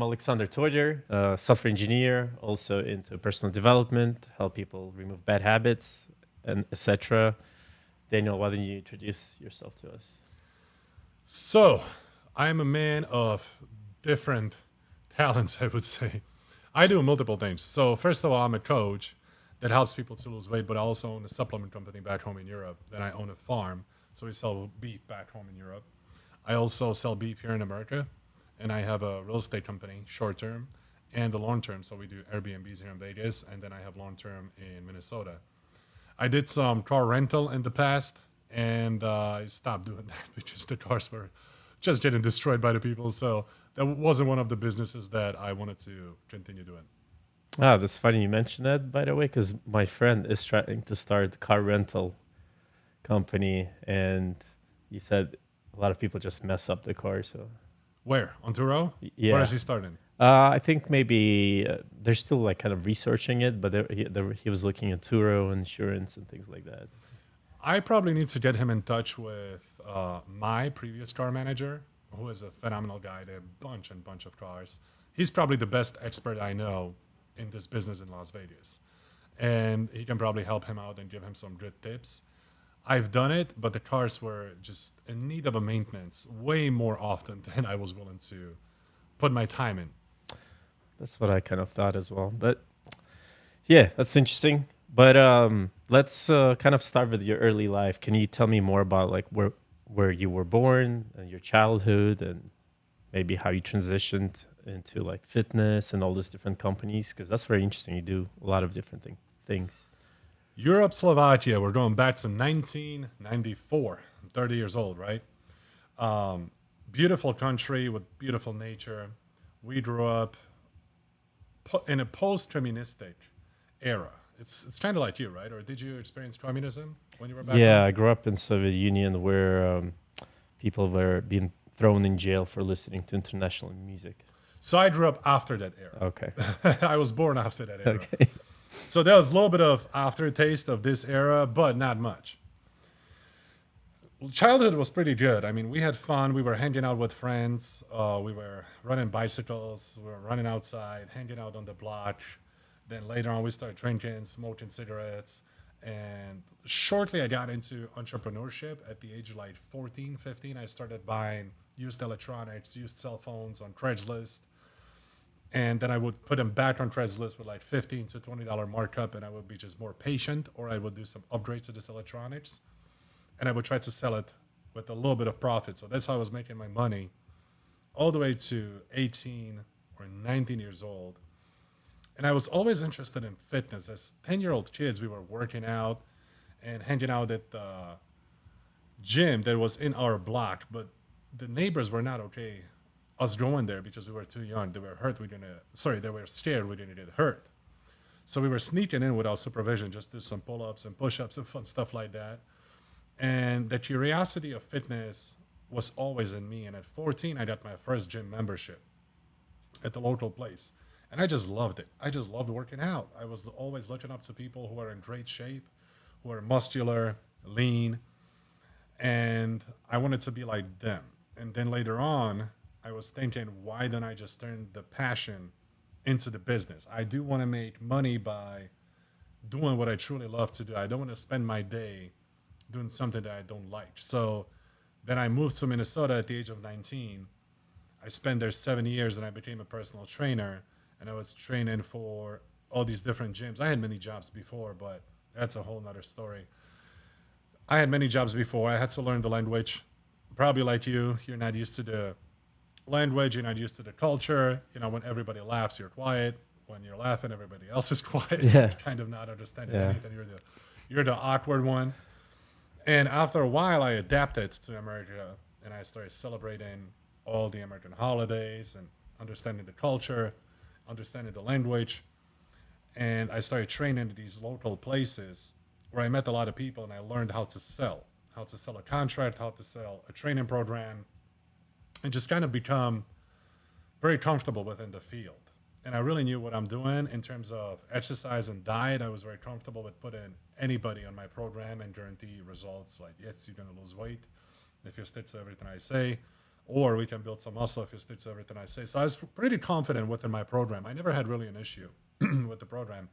Alexander Toder, software engineer, also into personal development, help people remove bad habits, and etc. Daniel, why don't you introduce yourself to us? So, I'm a man of different talents, I would say. I do multiple things. So, first of all, I'm a coach that helps people to lose weight, but I also own a supplement company back home in Europe. Then I own a farm, so we sell beef back home in Europe. I also sell beef here in America, and I have a real estate company, short term and the long term. So we do Airbnbs here in Vegas, and then I have long term in Minnesota. I did some car rental in the past, and I stopped doing that because the cars were just getting destroyed by the people. So that wasn't one of the businesses that I wanted to continue doing. Ah, that's funny you mentioned that, by the way, because my friend is trying to start a car rental company, and he said a lot of people just mess up the car. So Where? On Turo? Where yeah, is he starting? I think maybe they're still like kind of researching it, but he was looking at Turo insurance and things like that. I probably need to get him in touch with my previous car manager, who is a phenomenal guy. They have a bunch and bunch of cars. He's probably the best expert I know in this business in Las Vegas. And he can probably help him out and give him some good tips. I've done it, but the cars were just in need of a maintenance way more often than I was willing to put my time in. That's what I kind of thought as well. But yeah, that's interesting. But let's kind of start with your early life. Can you tell me more about like where you were born and your childhood, and maybe how you transitioned into like fitness and all these different companies? Because that's very interesting. You do a lot of different things. Europe, Slovakia, we're going back to 1994. I'm 30 years old, right? Beautiful country with beautiful nature. We grew up in a post-communistic era. It's kind of like you, right? Or did you experience communism when you were back Yeah, home? I grew up in Soviet Union where people were being thrown in jail for listening to international music. So I grew up after that Okay. era. I was born after that era. Okay. So there was a little bit of aftertaste of this era, but not much. Childhood was pretty good. I mean, we had fun. We were hanging out with friends. We were running bicycles. We were running outside, hanging out on the block. Then later on, we started drinking, smoking cigarettes. And shortly, I got into entrepreneurship at the age of like 14, 15. I started buying used electronics, used cell phones on Craigslist. And then I would put them back on Craigslist with like $15 to $20 markup, and I would be just more patient, or I would do some upgrades to this electronics, and I would try to sell it with a little bit of profit. So that's how I was making my money all the way to 18 or 19 years old. And I was always interested in fitness. As 10-year-old kids, we were working out and hanging out at the gym that was in our block, but the neighbors were not okay us going there because we were too young. They were hurt. They were scared we didn't get hurt. So we were sneaking in without supervision, just do some pull-ups and push-ups and fun stuff like that. And the curiosity of fitness was always in me. And at 14, I got my first gym membership at the local place. And I just loved it. I just loved working out. I was always looking up to people who are in great shape, who are muscular, lean, and I wanted to be like them. And then later on, I was thinking, why don't I just turn the passion into the business? I do want to make money by doing what I truly love to do. I don't want to spend my day doing something that I don't like. So then I moved to Minnesota at the age of 19. I spent there 7 years and I became a personal trainer, and I was training for all these different gyms. I had many jobs before, but that's a whole nother story. I had many jobs before. I had to learn the language. Probably like you, you're not used to the language, you're not used to the culture. You know, when everybody laughs, you're quiet. When you're laughing, everybody else is quiet. Yeah. You're kind of not understanding Yeah. anything. You're the awkward one. And after a while, I adapted to America, and I started celebrating all the American holidays and understanding the culture, understanding the language. And I started training at these local places where I met a lot of people, and I learned how to sell a contract, how to sell a training program, and just kind of become very comfortable within the field. And I really knew what I'm doing in terms of exercise and diet. I was very comfortable with putting anybody on my program and guarantee results. Like, yes, you're going to lose weight if you stick to everything I say. or we can build some muscle if you stick to everything I say. So I was pretty confident within my program. I never had really an issue with the program.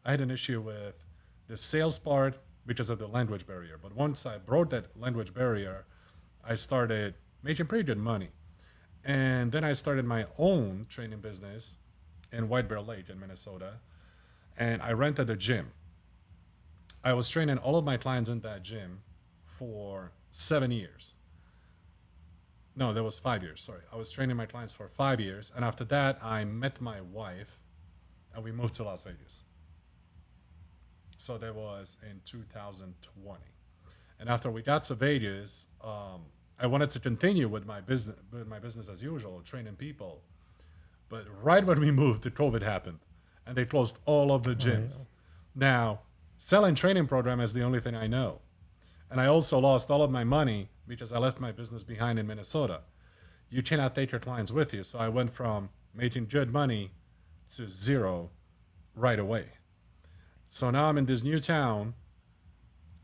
I had an issue with the sales part because of the language barrier. But once I broke that language barrier, I started making pretty good money. And then I started my own training business in White Bear Lake in Minnesota. And I rented a gym. I was training all of my clients in that gym for 7 years. No, that was 5 years. Sorry. I was training my clients for 5 years. And after that, I met my wife and we moved to Las Vegas. So that was in 2020. And after we got to Vegas, I wanted to continue with my business as usual, training people. But right when we moved, the COVID happened and they closed all of the gyms. Now, selling training program is the only thing I know. And I also lost all of my money because I left my business behind in Minnesota. You cannot take your clients with you. So I went from making good money to zero right away. So now I'm in this new town.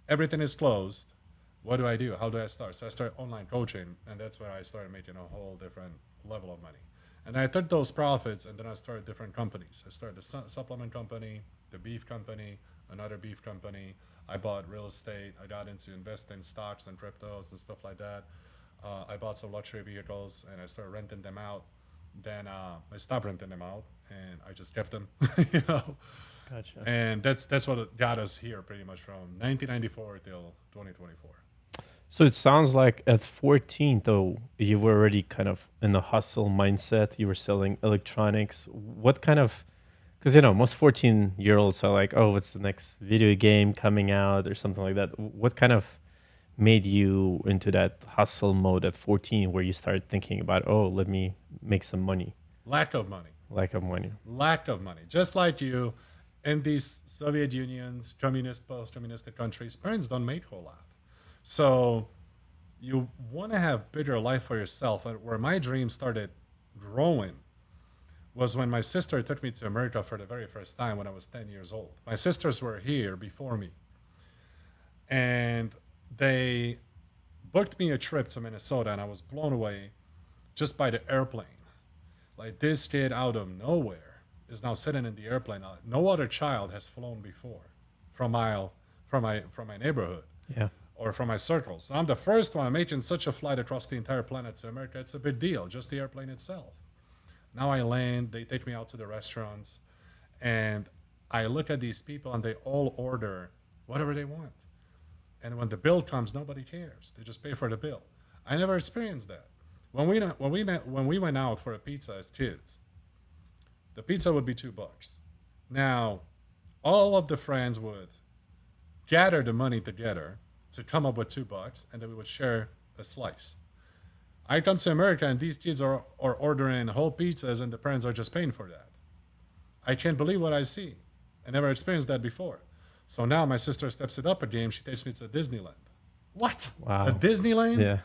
Everything is closed. What do I do? How do I start? So I started online coaching, and that's where I started making a whole different level of money. And I took those profits, and then I started different companies. I started a supplement company, the beef company, another beef company. I bought real estate. I got into investing in stocks and cryptos and stuff like that. I bought some luxury vehicles, and I started renting them out. Then I stopped renting them out, and I just kept them, you know. Gotcha. And that's what got us here pretty much from 1994 till 2024. So it sounds like at 14, though, you were already kind of in the hustle mindset. You were selling electronics. What kind of, because, most 14-year-olds are like, oh, what's the next video game coming out or something like that. What kind of made you into that hustle mode at 14 where you started thinking about, oh, let me make some money? Lack of money. Lack of money. Lack of money. Just like you, in these Soviet Unions, communist, post-communistic countries, parents don't make a whole lot. So you want to have bigger life for yourself. And where my dream started growing was when my sister took me to America for the very first time when I was 10 years old. My sisters were here before me. And they booked me a trip to Minnesota, and I was blown away just by the airplane. Like, this kid out of nowhere is now sitting in the airplane. No other child has flown before from my neighborhood. Yeah. Or from my circle. So I'm the first one making such a flight across the entire planet to America. It's a big deal, just the airplane itself. Now I land, they take me out to the restaurants, and I look at these people and they all order whatever they want. And when the bill comes, nobody cares. They just pay for the bill. I never experienced that. When we went out for a pizza as kids, the pizza would be $2. Now, all of the friends would gather the money together to come up with $2, and then we would share a slice. I come to America, and these kids are ordering whole pizzas, and the parents are just paying for that. I can't believe what I see. I never experienced that before. So now my sister steps it up a game. She takes me to Disneyland. What? Wow. A Disneyland? Yeah.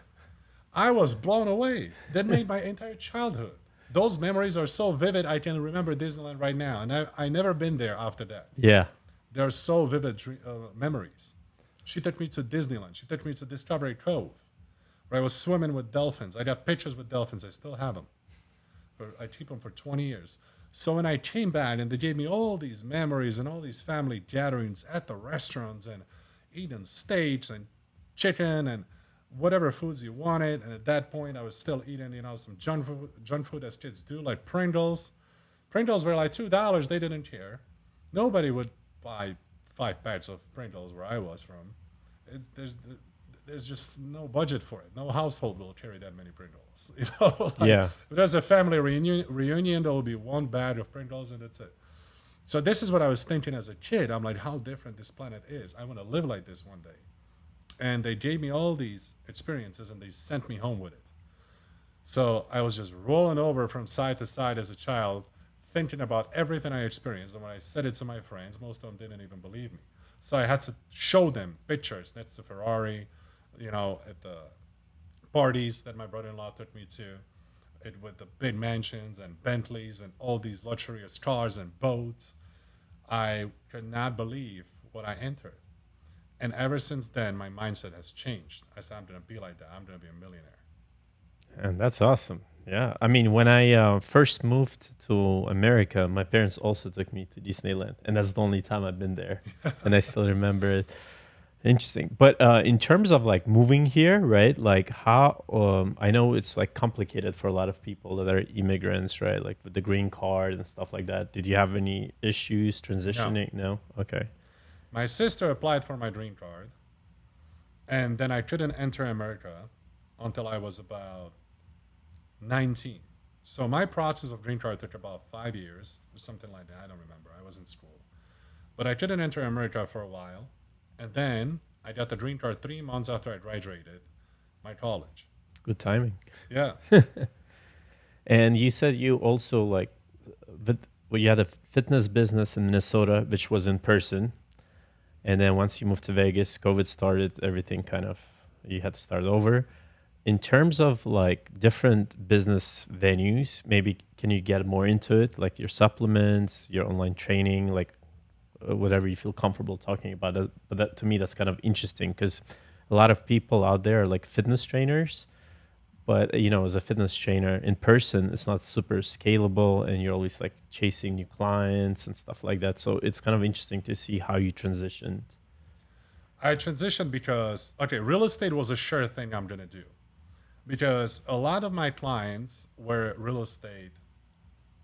I was blown away. That made my entire childhood. Those memories are so vivid, I can remember Disneyland right now. And I never been there after that. Yeah. They're so vivid memories. She took me to Disneyland. She took me to Discovery Cove, where I was swimming with dolphins. I got pictures with dolphins. I still have them. I keep them for 20 years. So when I came back and they gave me all these memories and all these family gatherings at the restaurants and eating steaks and chicken and whatever foods you wanted. And at that point, I was still eating, some junk food as kids do, like Pringles. Pringles were like $2. They didn't care. Nobody would buy 5 packs of Pringles where I was from. There's just no budget for it. No household will carry that many Pringles. Yeah. If there's a family reunion, there will be one bag of Pringles and that's it. So this is what I was thinking as a kid. I'm like, how different this planet is. I want to live like this one day. And they gave me all these experiences and they sent me home with it. So I was just rolling over from side to side as a child, thinking about everything I experienced. And when I said it to my friends, most of them didn't even believe me. So I had to show them pictures. That's the Ferrari, at the parties that my brother-in-law took me to, with the big mansions and Bentleys and all these luxurious cars and boats. I could not believe what I entered. And ever since then, my mindset has changed. I said, I'm going to be like that. I'm going to be a millionaire. And that's awesome. Yeah. I mean, when I first moved to America, my parents also took me to Disneyland. And that's the only time I've been there. And I still remember it. Interesting. But in terms of like moving here, right? Like how, I know it's like complicated for a lot of people that are immigrants, right? Like with the green card and stuff like that. Did you have any issues No. transitioning? No? Okay. My sister applied for my green card, and then I couldn't enter America until I was about 19. So my process of green card took about 5 years or something like that. I don't remember. I was in school. But I couldn't enter America for a while. And then I got the green card 3 months after I graduated my college. Good timing. Yeah. And you said you also like, well, you had a fitness business in Minnesota, which was in person. And then once you moved to Vegas, COVID started, everything kind of, you had to start over. In terms of like different business venues, maybe can you get more into it? Like your supplements, your online training, like whatever you feel comfortable talking about. But that to me, that's kind of interesting because a lot of people out there are like fitness trainers, but as a fitness trainer in person, it's not super scalable, and you're always like chasing new clients and stuff like that. So it's kind of interesting to see how you transitioned. I transitioned because, okay, real estate was a sure thing I'm going to do because a lot of my clients were real estate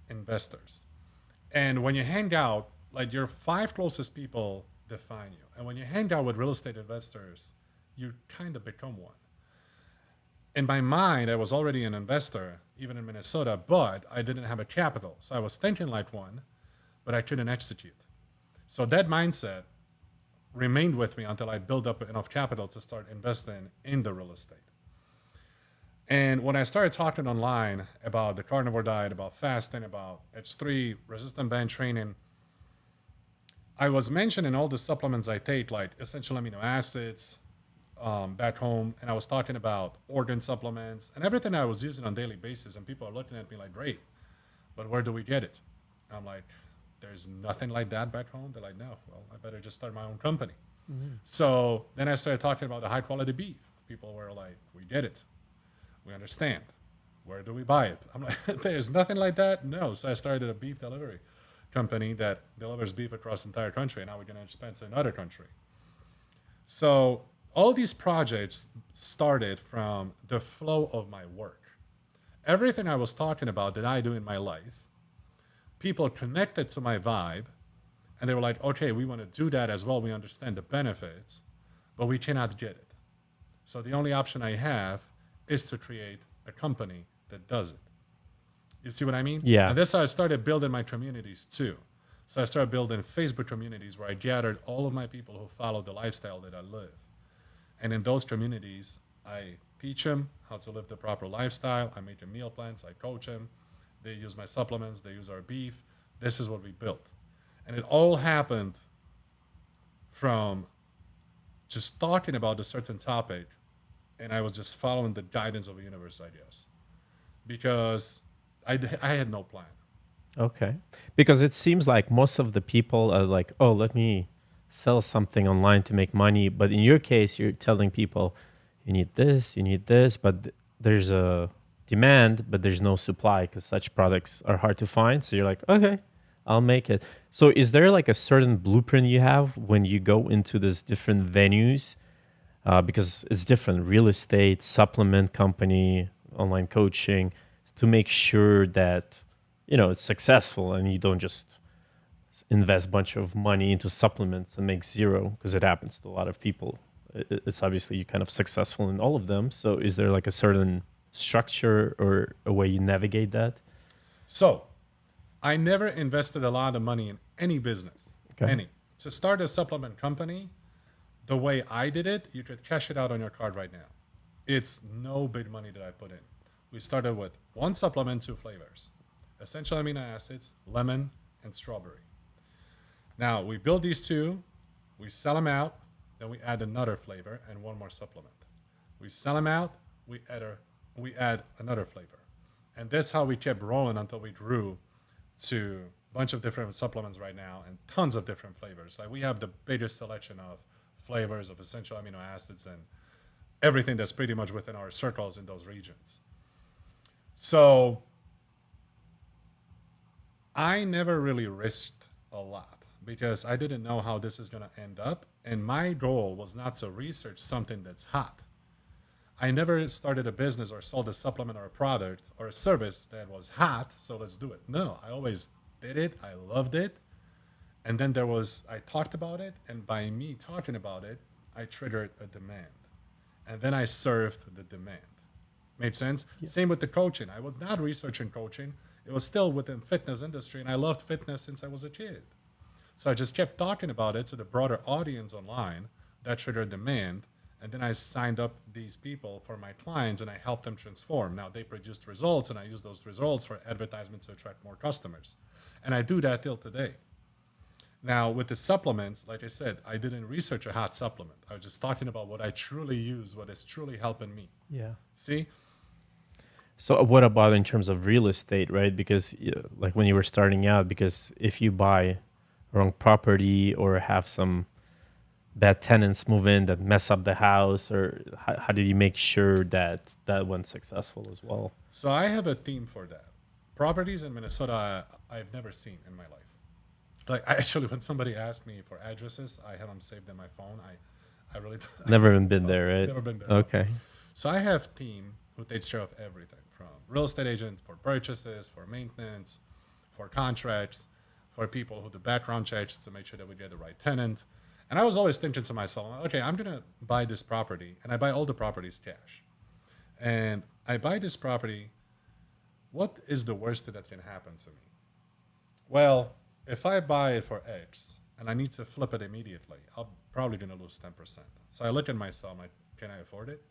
investors. And when you hang out, like your five closest people define you. And when you hang out with real estate investors, you kind of become one. In my mind, I was already an investor, even in Minnesota, but I didn't have a capital. So I was thinking like one, but I couldn't execute. So that mindset remained with me until I built up enough capital to start investing in the real estate. And when I started talking online about the carnivore diet, about fasting, about H3, resistant band training, I was mentioning all the supplements I take, like essential amino acids, back home, and I was talking about organ supplements and everything I was using on a daily basis. And people are looking at me like, great, but where do we get it? I'm like, there's nothing like that back home. They're like, no, well, I better just start my own company. Mm-hmm. So then I started talking about the high quality beef. People were like, we get it. We understand. Where do we buy it? I'm like, there's nothing like that. No. So I started a beef delivery company that delivers beef across the entire country. And now we're going to expand to another country. So all these projects started from the flow of my work. Everything I was talking about that I do in my life, people connected to my vibe, and they were like, okay, we want to do that as well. We understand the benefits, but we cannot get it. So the only option I have is to create a company that does it. You see what I mean? Yeah. And that's how I started building my communities too. So I started building Facebook communities where I gathered all of my people who follow the lifestyle that I live. And in those communities, I teach them how to live the proper lifestyle. I make them meal plans. I coach them. They use my supplements. They use our beef. This is what we built. And it all happened from just talking about a certain topic, and I was just following the guidance of the universe, I guess, because I had no plan. Okay. Because it seems like most of the people are like, oh, let me sell something online to make money. But in your case, you're telling people, you need this, but there's a demand, but there's no supply because such products are hard to find. So you're like, okay, I'll make it. So is there like a certain blueprint you have when you go into these different venues? Because it's different, real estate, supplement company, online coaching, to make sure that, it's successful and you don't just invest a bunch of money into supplements and make zero, because it happens to a lot of people. It's obviously you're kind of successful in all of them. So is there like a certain structure or a way you navigate that? So I never invested a lot of money in any business, any. To start a supplement company, the way I did it, you could cash it out on your card right now. It's no big money that I put in. We started with one supplement, 2 flavors, essential amino acids, lemon, and strawberry. Now we build these 2, we sell them out, then we add another flavor and one more supplement. We sell them out, we add another flavor. And that's how we kept rolling until we grew to a bunch of different supplements right now and tons of different flavors. Like we have the biggest selection of flavors of essential amino acids and everything that's pretty much within our circles in those regions. So I never really risked a lot because I didn't know how this is going to end up. And my goal was not to research something that's hot. I never started a business or sold a supplement or a product or a service that was hot, so let's do it. No, I always did it. I loved it. And then I talked about it. And by me talking about it, I triggered a demand. And then I served the demand. Made sense? Yeah. Same with the coaching. I was not researching coaching. It was still within fitness industry, and I loved fitness since I was a kid. So I just kept talking about it to the broader audience online. That triggered demand. And then I signed up these people for my clients, and I helped them transform. Now they produced results, and I use those results for advertisements to attract more customers. And I do that till today. Now, with the supplements, like I said, I didn't research a hot supplement. I was just talking about what I truly use, what is truly helping me. Yeah. See? So what about in terms of real estate, right? Because like when you were starting out, because if you buy wrong property or have some bad tenants move in that mess up the house, or how did you make sure that that went successful as well? So I have a theme for that. Properties in Minnesota I've never seen in my life. Like actually, when somebody asks me for addresses, I have them saved in my phone. I really Never even been there, right? never been there. Okay. So I have a team who takes care of everything from real estate agent for purchases, for maintenance, for contracts, for people who do background checks to make sure that we get the right tenant. And I was always thinking to myself, okay, I'm going to buy this property, and I buy all the properties cash. And I buy this property, what is the worst that can happen to me? Well, if I buy it for X and I need to flip it immediately, I'm probably going to lose 10%. So I look at myself, I'm like, can I afford it?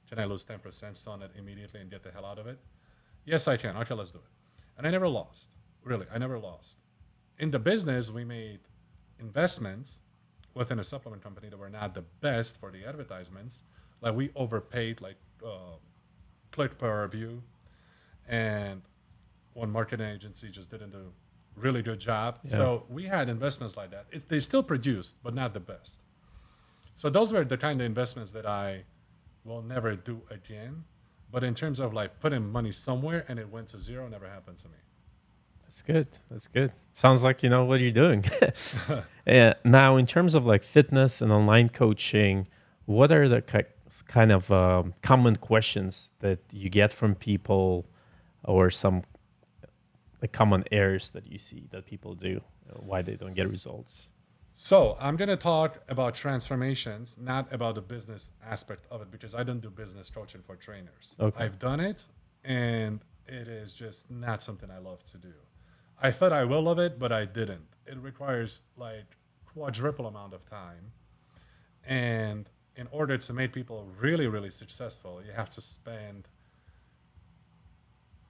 Can I lose 10% on it immediately and get the hell out of it? Yes, I can. Okay, let's do it. And I never lost. Really, I never lost. In the business, we made investments within a supplement company that were not the best for the advertisements. Like we overpaid, like click per view, and one marketing agency just didn't do a really good job. Yeah. So we had investments like that. They still produced, but not the best. So those were the kind of investments that I will never do again. But in terms of like putting money somewhere and it went to zero, never happened to me. That's good. That's good. Sounds like you know what you're doing. Yeah. Now, in terms of like fitness and online coaching, what are the kind of common questions that you get from people, or some like common errors that you see that people do, why they don't get results? So I'm going to talk about transformations, not about the business aspect of it, because I don't do business coaching for trainers. Okay. I've done it, and it is just not something I love to do. I thought I will love it, but I didn't. It requires like quadruple amount of time. And in order to make people really, really successful, you have to spend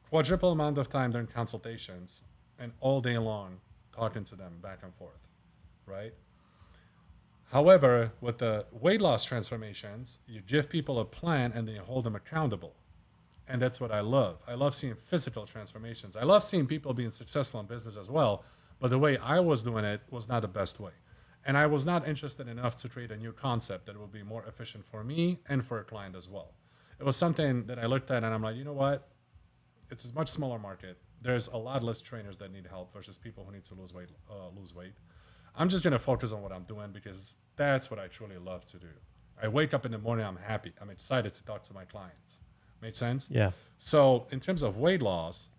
quadruple amount of time during consultations and all day long talking to them back and forth, right? However, with the weight loss transformations, you give people a plan and then you hold them accountable. And that's what I love. I love seeing physical transformations. I love seeing people being successful in business as well. But the way I was doing it was not the best way. And I was not interested enough to create a new concept that would be more efficient for me and for a client as well. It was something that I looked at and I'm like, you know what? It's a much smaller market. There's a lot less trainers that need help versus people who need to lose weight. I'm just going to focus on what I'm doing because that's what I truly love to do. I wake up in the morning, I'm happy. I'm excited to talk to my clients. Make sense? Yeah. So in terms of weight loss,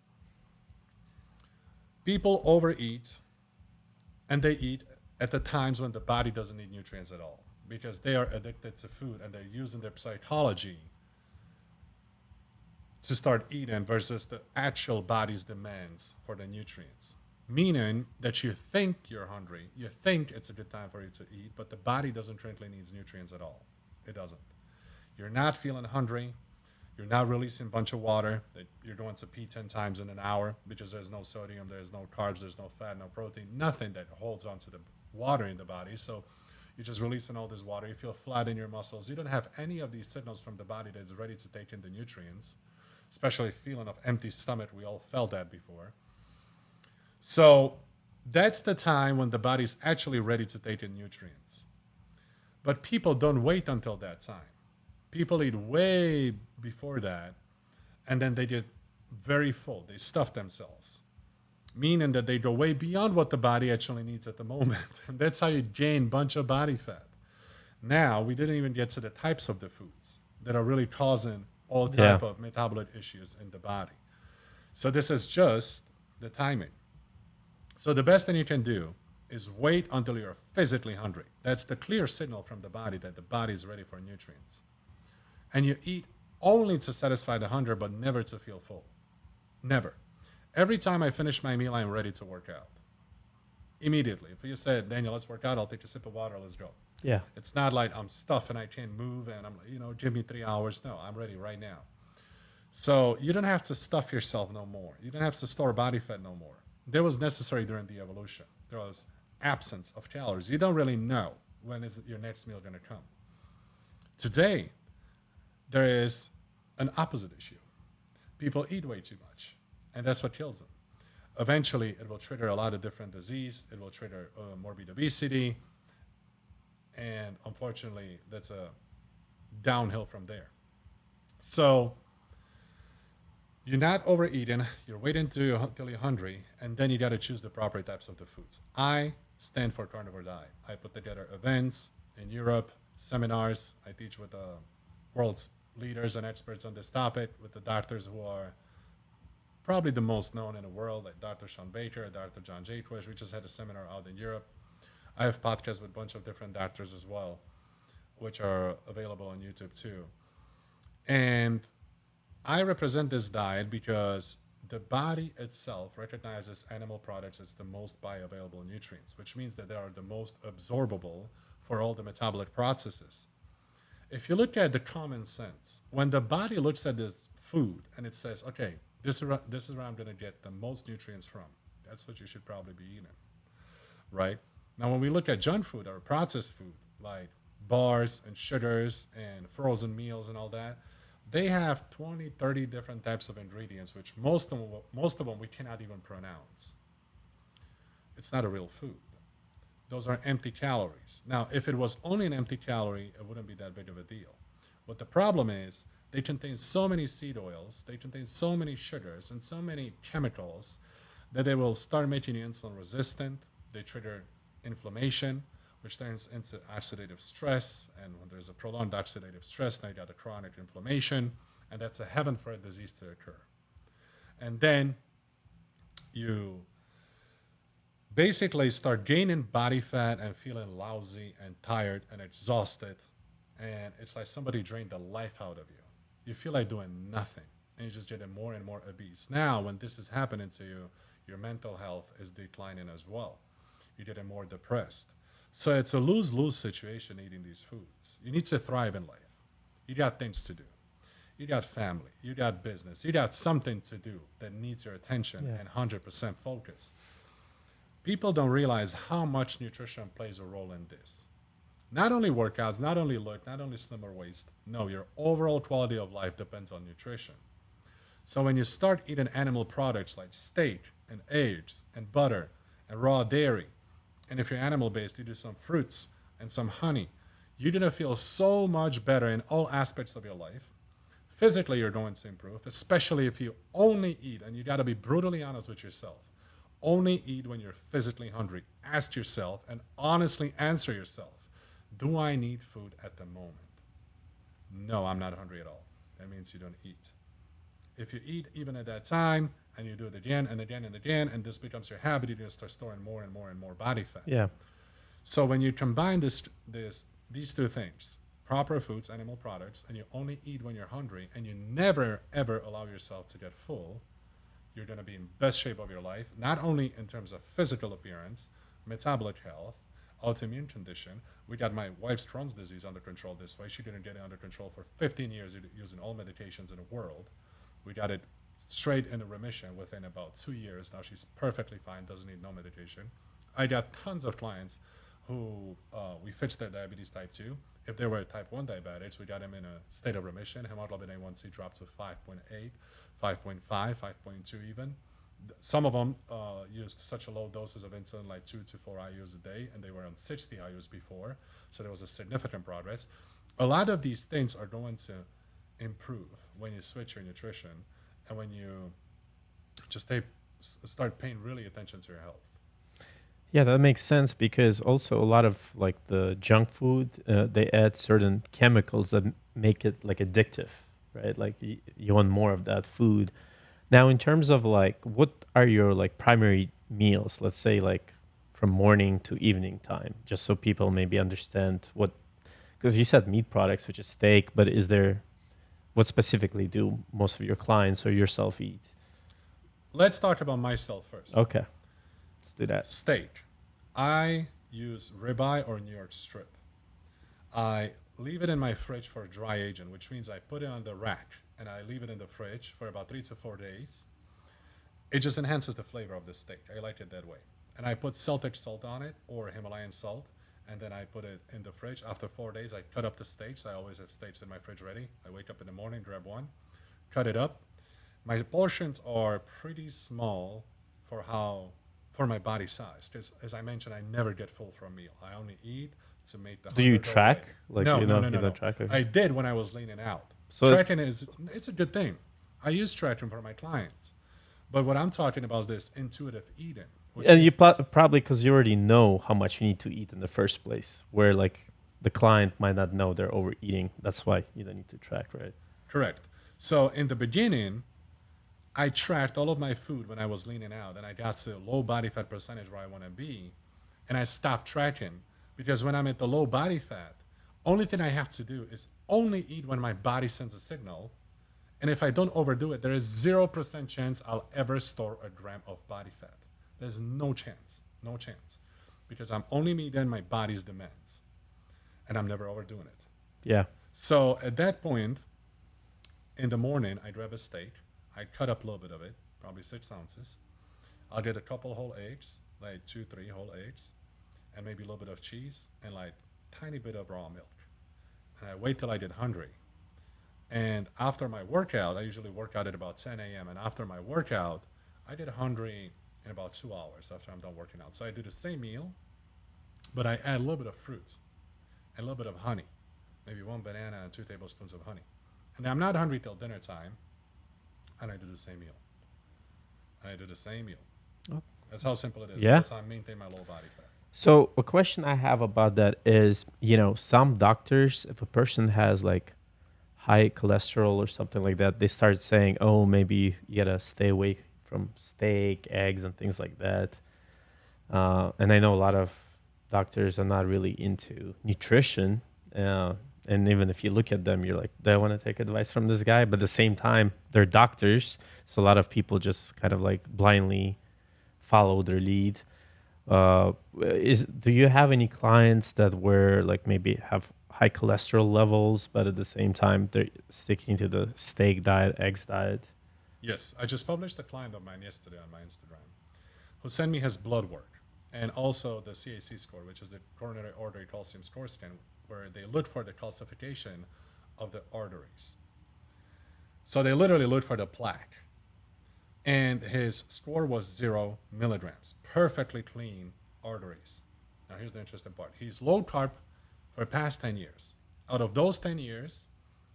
people overeat, and they eat at the times when the body doesn't need nutrients at all because they are addicted to food and they're using their psychology to start eating versus the actual body's demands for the nutrients. Meaning that you think you're hungry, you think it's a good time for you to eat, but the body doesn't currently need nutrients at all. It doesn't. You're not feeling hungry. You're not releasing a bunch of water that you're going to pee 10 times in an hour because there's no sodium, there's no carbs, there's no fat, no protein, nothing that holds onto the water in the body. So you're just releasing all this water. You feel flat in your muscles. You don't have any of these signals from the body that's ready to take in the nutrients, especially feeling of empty stomach. We all felt that before. So that's the time when the body's actually ready to take in nutrients. But people don't wait until that time. People eat way before that, and then they get very full. They stuff themselves, meaning that they go way beyond what the body actually needs at the moment. And that's how you gain a bunch of body fat. Now, we didn't even get to the types of the foods that are really causing all Yeah. type of metabolic issues in the body. So this is just the timing. So the best thing you can do is wait until you're physically hungry. That's the clear signal from the body that the body is ready for nutrients. And you eat only to satisfy the hunger, but never to feel full. Never. Every time I finish my meal, I'm ready to work out. Immediately. If you say, Daniel, let's work out, I'll take a sip of water, let's go. Yeah. It's not like I'm stuffed and I can't move and I'm like, give me 3 hours. No, I'm ready right now. So you don't have to stuff yourself no more. You don't have to store body fat no more. That was necessary during the evolution. There was absence of calories. You don't really know when is your next meal going to come. Today, there is an opposite issue. People eat way too much, and that's what kills them. Eventually, it will trigger a lot of different disease. It will trigger morbid obesity, and unfortunately, that's a downhill from there. So you're not overeating. You're waiting till you're hungry, and then you got to choose the proper types of the foods. I stand for carnivore diet. I put together events in Europe, seminars. I teach with the world's leaders and experts on this topic, with the doctors who are probably the most known in the world, like Dr. Sean Baker, Dr. John Jatwish. We just had a seminar out in Europe. I have podcasts with a bunch of different doctors as well, which are available on YouTube too. And I represent this diet because the body itself recognizes animal products as the most bioavailable nutrients, which means that they are the most absorbable for all the metabolic processes. If you look at the common sense, when the body looks at this food and it says, okay, this is where I'm going to get the most nutrients from, that's what you should probably be eating, right? Now, when we look at junk food or processed food, like bars and sugars and frozen meals and all that, they have 20, 30 different types of ingredients, which most of them we cannot even pronounce. It's not a real food. Those are empty calories. Now, if it was only an empty calorie, it wouldn't be that big of a deal. But the problem is they contain so many seed oils, they contain so many sugars and so many chemicals that they will start making you insulin resistant. They trigger inflammation, which turns into oxidative stress. And when there's a prolonged oxidative stress, now you got a chronic inflammation, and that's a heaven for a disease to occur. And then you basically start gaining body fat and feeling lousy and tired and exhausted. And it's like somebody drained the life out of you. You feel like doing nothing, and you're just getting more and more obese. Now, when this is happening to you, your mental health is declining as well. You're getting more depressed. So it's a lose-lose situation eating these foods. You need to thrive in life. You got things to do. You got family. You got business. You got something to do that needs your attention and 100% focus. People don't realize how much nutrition plays a role in this. Not only workouts, not only look, not only slim or waist. No, your overall quality of life depends on nutrition. So when you start eating animal products like steak and eggs and butter and raw dairy, and if you're animal-based, you do some fruits and some honey, you're going to feel so much better in all aspects of your life. Physically, you're going to improve, especially if you only eat, and you got to be brutally honest with yourself. Only eat when you're physically hungry. Ask yourself and honestly answer yourself, do I need food at the moment? No, I'm not hungry at all. That means you don't eat. If you eat even at that time, and you do it again and again and again, and this becomes your habit, you're going to start storing more and more and more body fat. Yeah. So when you combine these two things, proper foods, animal products, and you only eat when you're hungry, and you never, ever allow yourself to get full, you're going to be in best shape of your life, not only in terms of physical appearance, metabolic health, autoimmune condition. We got my wife's Crohn's disease under control this way. She didn't get it under control for 15 years using all medications in the world. We got it straight into remission within about 2 years. Now she's perfectly fine, doesn't need no medication. I got tons of clients who we fixed their diabetes type 2. If they were type 1 diabetics, we got them in a state of remission. Hemoglobin A1C dropped to 5.8, 5.5, 5.2 even. Some of them used such a low doses of insulin, like 2 to 4 IUs a day, and they were on 60 IUs before. So there was a significant progress. A lot of these things are going to improve when you switch your nutrition. and when you just start paying really attention to your health. Yeah, that makes sense because also a lot of like the junk food, they add certain chemicals that make it like addictive, right? Like you want more of that food. Now, in terms of like, what are your like primary meals? Let's say like from morning to evening time, just so people maybe understand what, because you said meat products, which is steak, but is there, what specifically do most of your clients or yourself eat? Let's talk about myself first. Okay, let's do that. Steak. I use ribeye or New York strip. I leave it in my fridge for dry aging, which means I put it on the rack and I leave it in the fridge for about 3 to 4 days. It just enhances the flavor of the steak. I like it that way. And I put Celtic salt on it or Himalayan salt, and then I put it in the fridge. After 4 days, I cut up the steaks. I always have steaks in my fridge ready. I wake up in the morning, grab one, cut it up. My portions are pretty small for my body size, because as I mentioned, I never get full for a meal. I only eat to make the Do you hunger go track? away. Like, No, you no, know, no, you no, don't no. track? Okay. I did when I was leaning out. So Tracking it's a good thing. I use tracking for my clients, but what I'm talking about is this intuitive eating, which and is you probably because you already know how much you need to eat in the first place, where like the client might not know they're overeating. That's why you don't need to track, right? correct. So in the beginning, I tracked all of my food when I was leaning out, and I got to low body fat percentage where I want to be, and I stopped tracking because when I'm at the low body fat, only thing I have to do is only eat when my body sends a signal. And if I don't overdo it, there is 0% chance I'll ever store a gram of body fat. There's no chance, no chance, because I'm only meeting my body's demands, and I'm never overdoing it. Yeah. So at that point, in the morning, I grab a steak. I cut up a little bit of it, probably 6 ounces. I'll get a couple whole eggs, like 2, 3 whole eggs, and maybe a little bit of cheese and like tiny bit of raw milk. And I wait till I get hungry. And after my workout, I usually work out at about 10 a.m. And after my workout, I get hungry in about 2 hours after I'm done working out. So I do the same meal, but I add a little bit of fruit and a little bit of honey, maybe 1 banana and 2 tablespoons of honey. And I'm not hungry till dinner time, and I do the same meal. And I do the same meal. Oh. That's how simple it is. Yeah. That's how I maintain my low body fat. So a question I have about that is, some doctors, if a person has like high cholesterol or something like that, they start saying, "Oh, maybe you gotta stay away from steak, eggs, and things like that." And I know a lot of doctors are not really into nutrition. And even if you look at them, you're like, "Do I want to take advice from this guy?" But at the same time, they're doctors, so a lot of people just kind of like blindly follow their lead. Do you have any clients that were like maybe have high cholesterol levels, but at the same time they're sticking to the steak diet, eggs diet? Yes, I just published a client of mine yesterday on my Instagram who sent me his blood work and also the CAC score, which is the coronary artery calcium score scan, where they look for the calcification of the arteries. So they literally look for the plaque. And his score was 0 milligrams, perfectly clean arteries. Now here's the interesting part. He's low carb for the past 10 years. Out of those 10 years,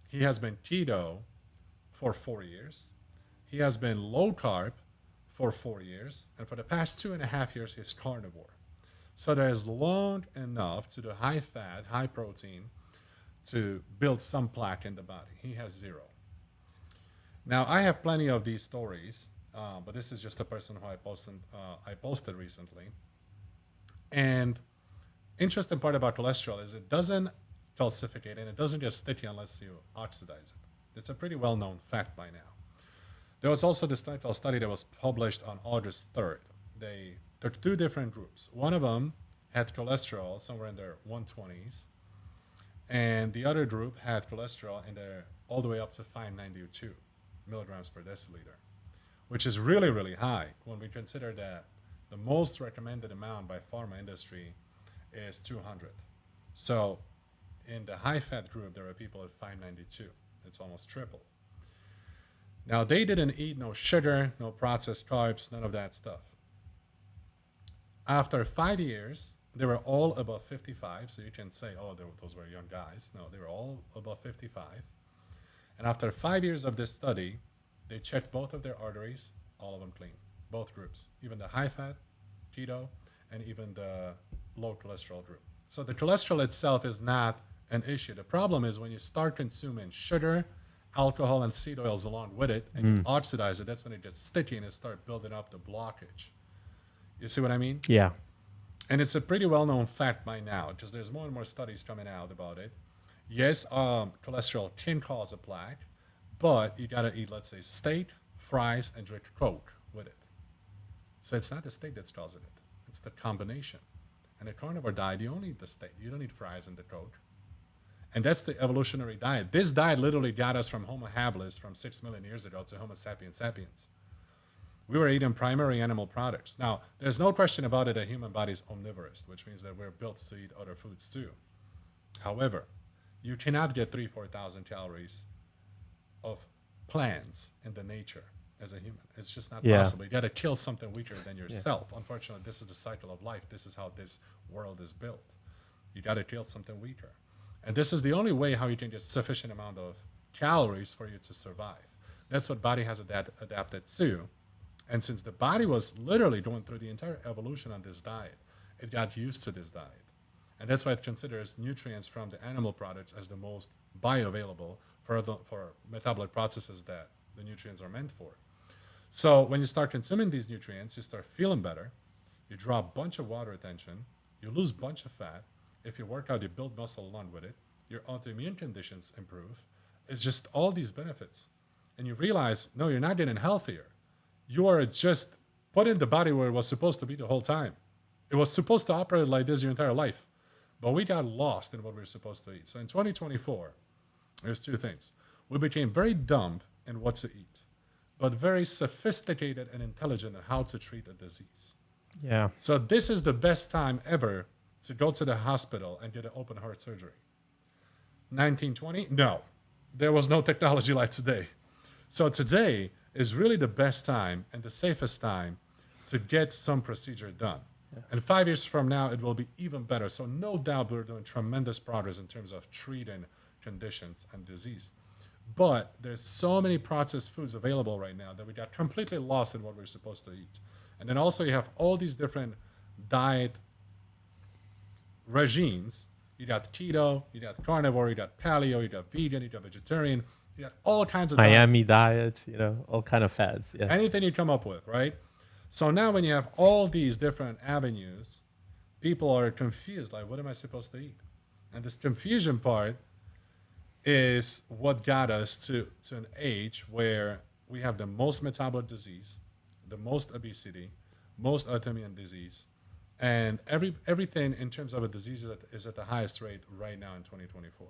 he has been keto for 4 years. He has been low carb for 4 years. And for the past 2.5 years, he's carnivore. So there is long enough to do high fat, high protein to build some plaque in the body. He has 0. Now, I have plenty of these stories, but this is just a person who I posted recently. And interesting part about cholesterol is it doesn't calcificate and it doesn't get sticky unless you oxidize it. It's a pretty well-known fact by now. There was also this clinical study that was published on August 3rd. They took 2 different groups. One of them had cholesterol somewhere in their 120s, and the other group had cholesterol in their all the way up to 592 milligrams per deciliter, which is really, really high when we consider that the most recommended amount by pharma industry is 200. So in the high-fat group, there are people at 592. It's almost triple. Now, they didn't eat no sugar, no processed carbs, none of that stuff. After 5 years, they were all above 55. So you can say, oh, those were young guys. No, they were all above 55. And after 5 years of this study, They checked both of their arteries, all of them clean, both groups, even the high fat, keto, and even the low cholesterol group. So the cholesterol itself is not an issue. The problem is when you start consuming sugar, alcohol, and seed oils along with it, and you oxidize it, that's when it gets sticky and it starts building up the blockage. You see what I mean? Yeah. And it's a pretty well-known fact by now, because there's more and more studies coming out about it. Yes, cholesterol can cause a plaque, but you got to eat, let's say, steak, fries, and drink Coke with it. So it's not the steak that's causing it. It's the combination. And a carnivore diet, you only eat the steak. You don't eat fries and the Coke. And that's the evolutionary diet. This diet literally got us from Homo habilis from 6 million years ago to Homo sapiens sapiens. We were eating primary animal products. Now, there's no question about it that human body is omnivorous, which means that we're built to eat other foods too. However, you cannot get 4,000 calories of plants in the nature as a human. It's just not possible. You got to kill something weaker than yourself. Unfortunately, this is the cycle of life. This is how this world is built. You got to kill something weaker. And this is the only way how you can get sufficient amount of calories for you to survive. That's what body has adapted to. And since the body was literally going through the entire evolution on this diet, it got used to this diet. And that's why it considers nutrients from the animal products as the most bioavailable for metabolic processes that the nutrients are meant for. So when you start consuming these nutrients, you start feeling better, you draw a bunch of water retention, you lose a bunch of fat. If you work out, you build muscle along with it. Your autoimmune conditions improve. It's just all these benefits. And you realize, no, you're not getting healthier. You are just putting the body where it was supposed to be the whole time. It was supposed to operate like this your entire life. But we got lost in what we were supposed to eat. So in 2024, there's two things. We became very dumb in what to eat, but very sophisticated and intelligent in how to treat a disease. Yeah. So this is the best time ever to go to the hospital and get an open heart surgery. 1920? No. There was no technology like today. So today is really the best time and the safest time to get some procedure done. Yeah. And 5 years from now, it will be even better. So no doubt we're doing tremendous progress in terms of treating conditions and disease. But there's so many processed foods available right now that we got completely lost in what we're supposed to eat. And then also you have all these different diet regimes. You got keto, you got carnivore, you got paleo, you got vegan, you got vegetarian, you got all kinds of Miami diet, all kind of fads. Yeah. Anything you come up with, right? So now when you have all these different avenues, people are confused, like, what am I supposed to eat? And this confusion part is what got us to an age where we have the most metabolic disease, the most obesity, most autoimmune disease, and everything in terms of a disease is at the highest rate right now in 2024.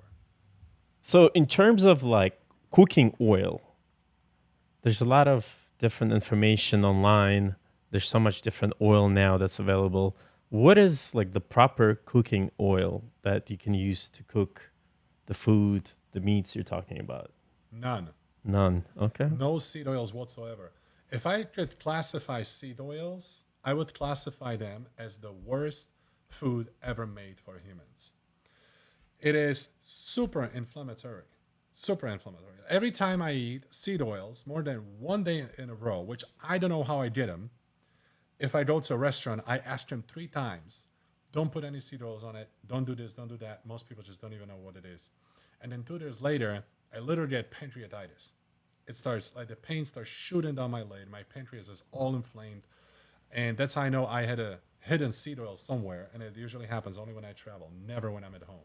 So in terms of like cooking oil, there's a lot of different information online. There's so much different oil now that's available. What is like the proper cooking oil that you can use to cook the food, the meats you're talking about? None. Okay. No seed oils whatsoever. If I could classify seed oils, I would classify them as the worst food ever made for humans. It is super inflammatory. Every time I eat seed oils, more than one day in a row, which I don't know how I did them, if I go to a restaurant, I ask them 3 times, don't put any seed oils on it, don't do this, don't do that. Most people just don't even know what it is. And then 2 days later, I literally get pancreatitis. It starts, like the pain starts shooting down my leg. My pancreas is all inflamed. And that's how I know I had a hidden seed oil somewhere. And it usually happens only when I travel, never when I'm at home.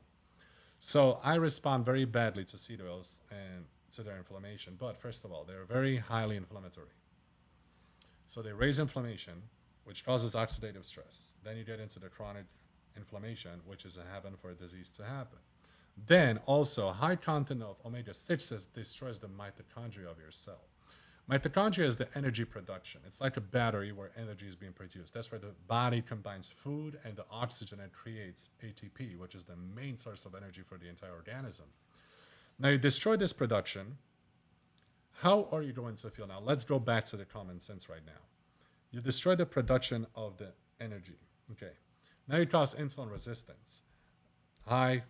So I respond very badly to seed oils and to their inflammation. But first of all, they're very highly inflammatory. So they raise inflammation, which causes oxidative stress. Then you get into the chronic inflammation, which is a heaven for a disease to happen. Then also, high content of omega-6s destroys the mitochondria of your cell. Mitochondria is the energy production. It's like a battery where energy is being produced. That's where the body combines food and the oxygen and creates ATP, which is the main source of energy for the entire organism. Now, you destroy this production. How are you going to feel? Now, let's go back to the common sense right now. You destroy the production of the energy. Okay. Now you cause insulin resistance. High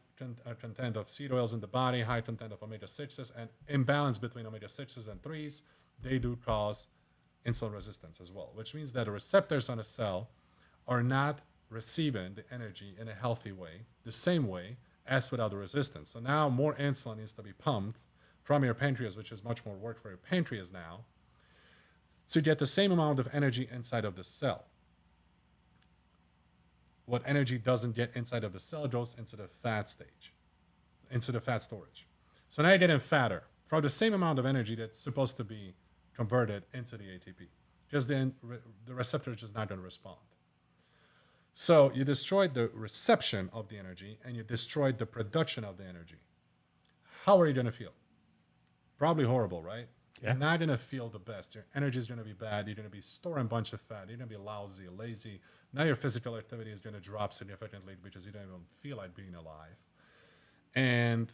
content of seed oils in the body, high content of omega-6s, and imbalance between omega-6s and 3s they do cause insulin resistance as well, which means that the receptors on a cell are not receiving the energy in a healthy way, the same way as without the resistance. So now more insulin needs to be pumped from your pancreas, which is much more work for your pancreas now, to get the same amount of energy inside of the cell. What energy doesn't get inside of the cell goes into the fat stage, into the fat storage. So now you're getting fatter for the same amount of energy that's supposed to be converted into the ATP. Just then, the receptor is just not going to respond. So you destroyed the reception of the energy and you destroyed the production of the energy. How are you going to feel? Probably horrible, right? Yeah. You're not going to feel the best. Your energy is going to be bad. You're going to be storing a bunch of fat. You're going to be lousy, lazy. Now your physical activity is going to drop significantly because you don't even feel like being alive. And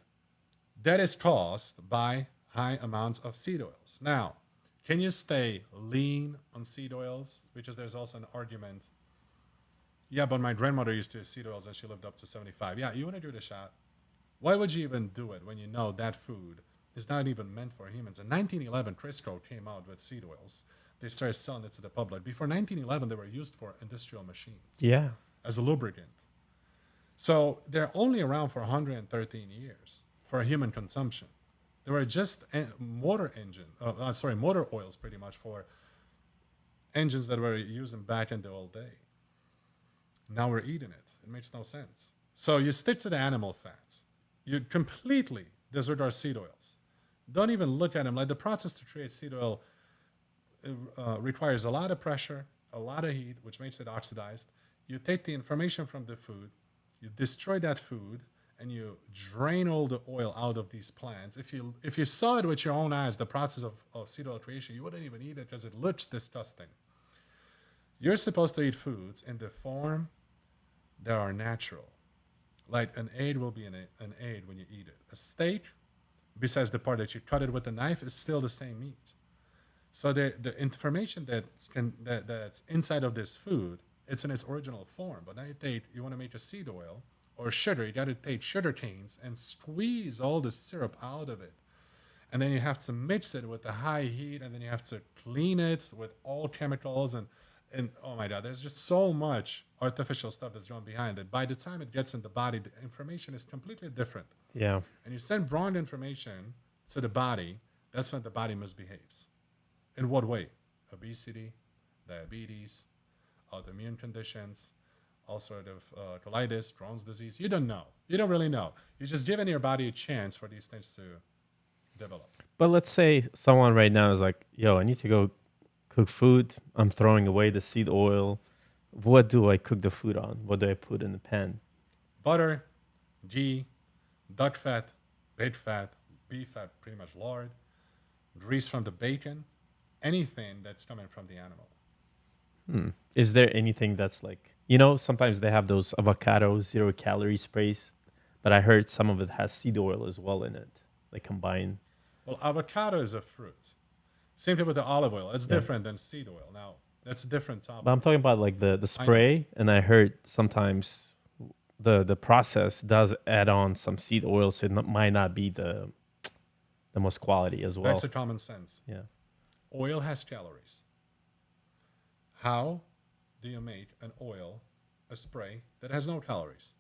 that is caused by high amounts of seed oils. Now, can you stay lean on seed oils? Because there's also an argument. Yeah, but my grandmother used to use seed oils and she lived up to 75. Yeah, you want to do the shot? Why would you even do it when you know that food is not even meant for humans? In 1911, Crisco came out with seed oils. They started selling it to the public. Before 1911, they were used for industrial machines Yeah. as a lubricant. So they're only around for 113 years for human consumption. They were just motor oils pretty much for engines that were using back in the old day. Now we're eating it. It makes no sense. So you stick to the animal fats. You completely disregard seed oils. Don't even look at them. Like the process to create seed oil requires a lot of pressure, a lot of heat, which makes it oxidized. You take the information from the food, you destroy that food, and you drain all the oil out of these plants. If you saw it with your own eyes, the process of seed oil creation, you wouldn't even eat it because it looks disgusting. You're supposed to eat foods in the form that are natural. Like an egg will be an egg when you eat it. A steak, besides the part that you cut it with a knife, is still the same meat. So the information that's inside of this food, it's in its original form. But now you want to make a seed oil or sugar, you got to take sugar canes and squeeze all the syrup out of it. And then you have to mix it with the high heat, and then you have to clean it with all chemicals and oh my God, there's just so much artificial stuff that's going behind it. By the time it gets in the body, the information is completely different. Yeah. And you send wrong information to the body, that's when the body misbehaves. In what way? Obesity, diabetes, autoimmune conditions, all sort of colitis, Crohn's disease. You don't know. You don't really know. You're just giving your body a chance for these things to develop. But let's say someone right now is like, yo, I need to go cook food. I'm throwing away the seed oil. What do I cook the food on? What do I put in the pan? Butter, ghee, duck fat, pig fat, beef fat, pretty much lard, grease from the bacon, anything that's coming from the animal. Is there anything that's like, sometimes they have those avocado 0-calorie sprays, but I heard some of it has seed oil as well in it, like combined. Well, avocado is a fruit. Same thing with the olive oil. It's different than seed oil. Now, that's a different topic. But I'm talking about like the spray, and I heard sometimes the process does add on some seed oil, so it might not be the most quality as well. That's a common sense. Yeah. Oil has calories. How do you make an oil, a spray, that has no calories?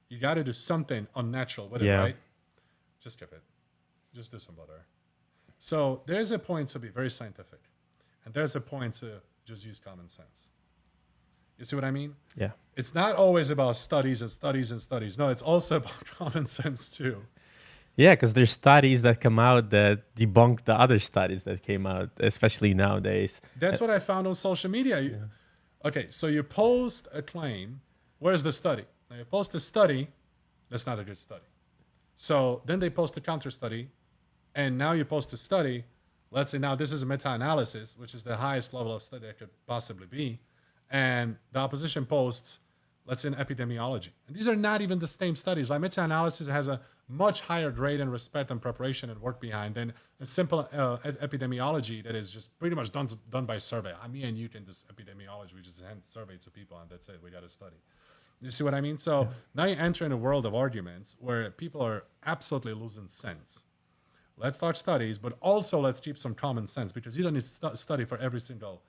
You got to do something unnatural with it, right? Just skip it. Just do some butter. So there's a point to be very scientific, and there's a point to just use common sense. You see what I mean? Yeah. It's not always about studies and studies and studies. No, it's also about common sense too. Yeah, because there's studies that come out that debunk the other studies that came out, especially nowadays. That's what I found on social media. Okay, so you post a claim. Where's the study? Now you post a study. That's not a good study. So then they post a counter study. And now you post a study. Let's say now this is a meta-analysis, which is the highest level of study that could possibly be. And the opposition posts, let's say, in epidemiology. And these are not even the same studies. Like meta-analysis has a much higher grade and respect and preparation and work behind than a simple epidemiology that is just pretty much done by survey. Me and you can do epidemiology. We just hand survey to people and that's it. We got to study. You see what I mean? So now you enter in a world of arguments where people are absolutely losing sense Let's start studies, but also let's keep some common sense because you don't need to study for every single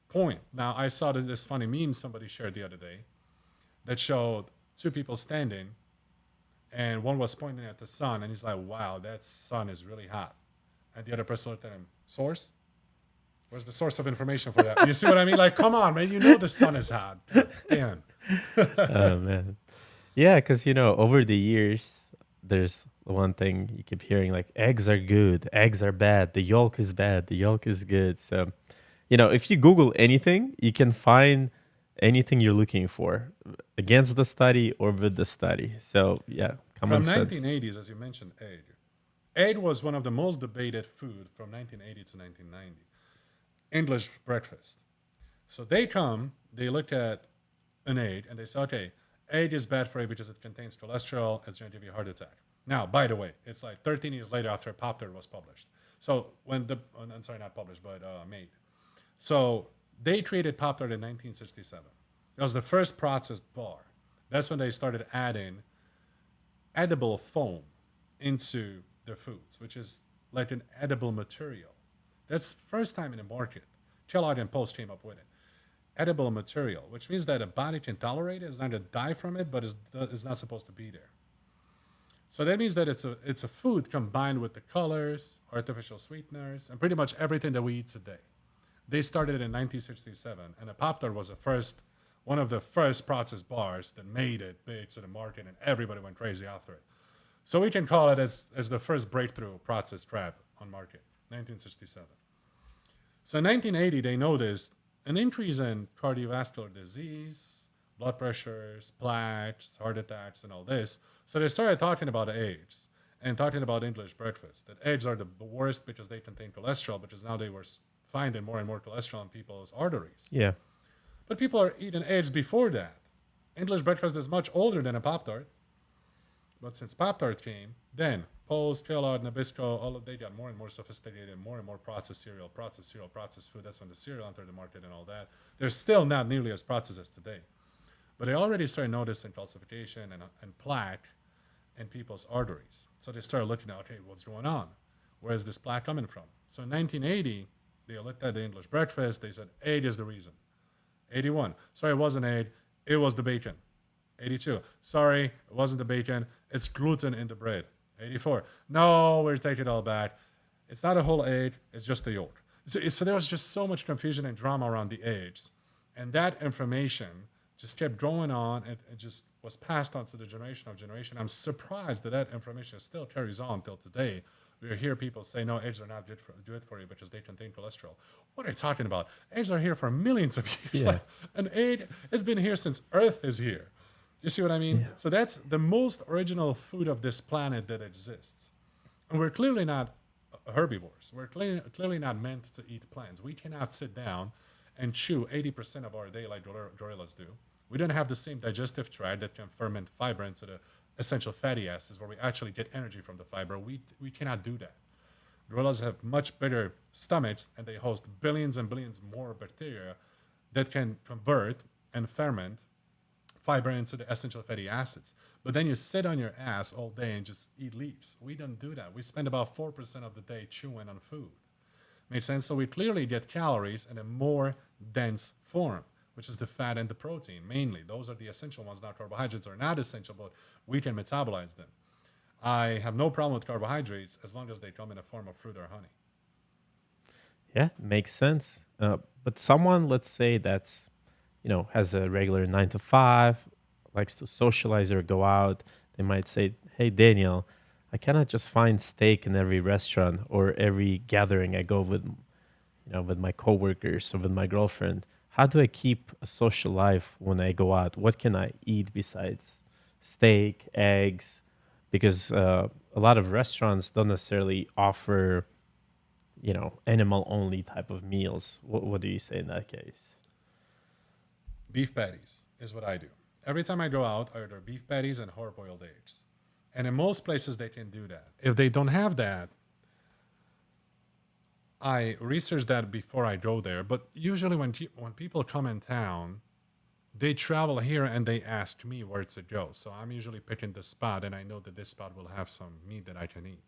point. Now, I saw this funny meme somebody shared the other day that showed two people standing, and one was pointing at the sun, and he's like, wow, that sun is really hot. And the other person looked at him, source? Where's the source of information for that? You see what I mean? Like, come on, man, you know the sun is hot. Damn. Oh man. Yeah, because over the years, there's the one thing you keep hearing like eggs are good, eggs are bad, the yolk is bad, the yolk is good. So, if you Google anything, you can find anything you're looking for against the study or with the study. So, yeah, common From sense. 1980s, as you mentioned, egg. Egg was one of the most debated food from 1980 to 1990. English breakfast. So they look at an egg and they say, okay, egg is bad for you because it contains cholesterol. It's going to give you a heart attack. Now, by the way, it's like 13 years later after Pop-Tart was published. So I'm sorry, not published, but made. So they created Pop-Tart in 1967. It was the first processed bar. That's when they started adding edible foam into their foods, which is like an edible material. That's first time in the market. Kellogg and Post came up with it. Edible material, which means that a body can tolerate it, is not to die from it, but is not supposed to be there. So that means that it's a food combined with the colors, artificial sweeteners, and pretty much everything that we eat today. They started it in 1967, and a Pop-Tart was one of the first processed bars that made it big to the market, and everybody went crazy after it. So we can call it as the first breakthrough processed crab on market, 1967. So in 1980, they noticed an increase in cardiovascular disease, blood pressures, plaques, heart attacks, and all this. So they started talking about eggs and talking about English breakfast, that eggs are the worst because they contain cholesterol, because now they were finding more and more cholesterol in people's arteries. Yeah. But people are eating eggs before that. English breakfast is much older than a Pop-Tart. But since Pop-Tart came, then Post, Kellogg, Nabisco, all of they got more and more sophisticated, more and more processed cereal, processed food. That's when the cereal entered the market and all that. They're still not nearly as processed as today. But they already started noticing calcification and plaque in people's arteries. So they started looking at, okay, what's going on? Where is this plaque coming from? So in 1980, they looked at the English breakfast. They said, egg is the reason. 81, sorry, it wasn't egg. It was the bacon. 82, sorry, it wasn't the bacon. It's gluten in the bread. 84, no, we're taking it all back. It's not a whole egg. It's just the yolk. So there was just so much confusion and drama around the eggs. And that information just kept going on. And it just was passed on to the generation of generation. I'm surprised that information still carries on till today. We hear people say, no, eggs are not good for you because they contain cholesterol. What are you talking about? Eggs are here for millions of years. Yeah. Like, an egg has been here since Earth is here. You see what I mean? Yeah. So that's the most original food of this planet that exists. And we're clearly not herbivores. We're clearly not meant to eat plants. We cannot sit down and chew 80% of our day like gorillas do. We don't have the same digestive tract that can ferment fiber into the essential fatty acids where we actually get energy from the fiber. We cannot do that. Gorillas have much bigger stomachs, and they host billions and billions more bacteria that can convert and ferment fiber into the essential fatty acids. But then you sit on your ass all day and just eat leaves. We don't do that. We spend about 4% of the day chewing on food. Makes sense? So we clearly get calories in a more dense form, which is the fat and the protein mainly. Those are the essential ones. Now, carbohydrates are not essential, but we can metabolize them. I have no problem with carbohydrates as long as they come in a form of fruit or honey. Yeah, makes sense. But someone, let's say that's, has a regular 9 to 5, likes to socialize or go out, they might say, hey, Daniel, I cannot just find steak in every restaurant or every gathering I go with my coworkers or with my girlfriend. How do I keep a social life when I go out? What can I eat besides steak, eggs? Because a lot of restaurants don't necessarily offer, animal only type of meals. What do you say in that case? Beef patties is what I do. Every time I go out, I order beef patties and hard-boiled eggs. And in most places, they can do that. If they don't have that, I research that before I go there. But usually when people come in town, they travel here and they ask me where to go. So I'm usually picking the spot, and I know that this spot will have some meat that I can eat.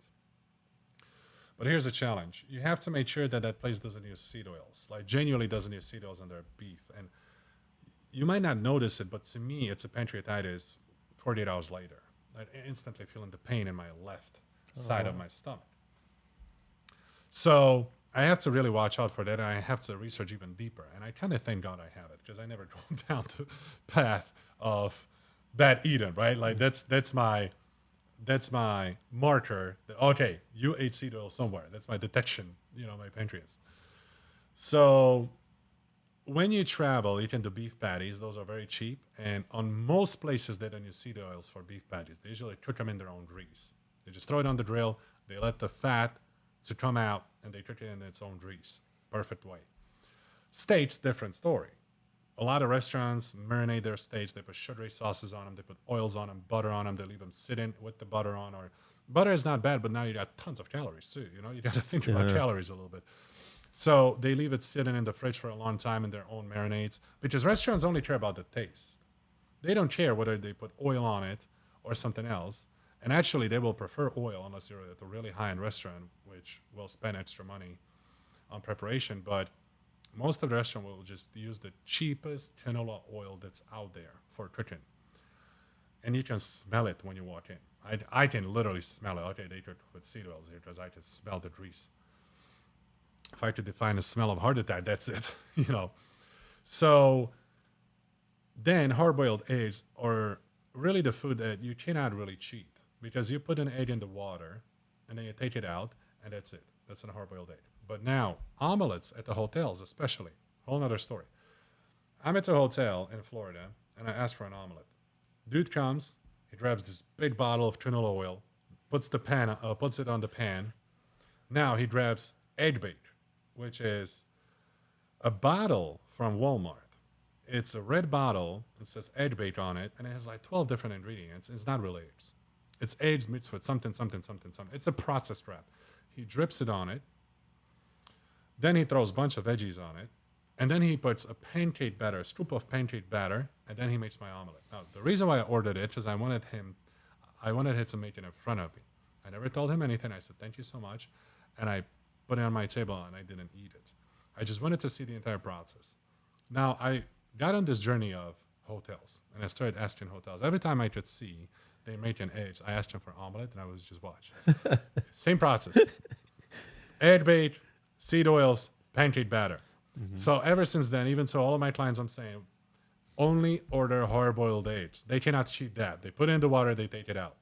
But here's a challenge: you have to make sure that that place doesn't use seed oils, like genuinely doesn't use seed oils on their beef. And you might not notice it, but to me, it's a pancreatitis 48 hours later. I instantly feeling the pain in my left side of my stomach. So I have to really watch out for that. And I have to research even deeper. And I kind of thank God I have it, because I never go down the path of bad eating, right? Like that's my marker that, okay, you ate seed oil somewhere. That's my detection, my pancreas. So when you travel, you can do beef patties. Those are very cheap. And on most places, they don't use seed oils for beef patties. They usually cook them in their own grease. They just throw it on the grill. They let the fat to come out, and they cook it in its own grease. Perfect way. Steaks, different story. A lot of restaurants marinate their steaks. They put sugary sauces on them. They put oils on them, butter on them. They leave them sitting with the butter on. Or butter is not bad, but now you got tons of calories too. You got to think about calories a little bit. So they leave it sitting in the fridge for a long time in their own marinades, because restaurants only care about the taste. They don't care whether they put oil on it or something else. And actually, they will prefer oil unless you're at a really high-end restaurant, which will spend extra money on preparation. But most of the restaurant will just use the cheapest canola oil that's out there for cooking. And you can smell it when you walk in. I can literally smell it. Okay, they cook with seed oils here, because I can smell the grease. If I could define the smell of heart attack, that's it. So then hard-boiled eggs are really the food that you cannot really cheat, because you put an egg in the water and then you take it out, and that's it. That's a hard-boiled egg. But now omelets at the hotels, especially, whole nother story. I'm at a hotel in Florida and I ask for an omelet. Dude comes, he grabs this big bottle of canola oil, puts it on the pan. Now he grabs egg bait, which is a bottle from Walmart. It's a red bottle that says egg bait on it, and it has like 12 different ingredients. It's not really eggs. It's eggs mixed with something. It's a processed wrap. He drips it on it. Then he throws a bunch of veggies on it. And then he puts a pancake batter, a scoop of pancake batter, and then he makes my omelet. Now, the reason why I ordered it is I wanted him to make it in front of me. I never told him anything. I said, thank you so much. And I put it on my table, and I didn't eat it. I just wanted to see the entire process. Now, I got on this journey of hotels, and I started asking hotels. Every time I could see they making eggs, I asked them for omelet, and I was just watch. Same process. Egg bait, seed oils, pancake batter. Mm-hmm. So ever since then, even so, all of my clients, I'm saying, only order hard-boiled eggs. They cannot cheat that. They put it in the water, they take it out.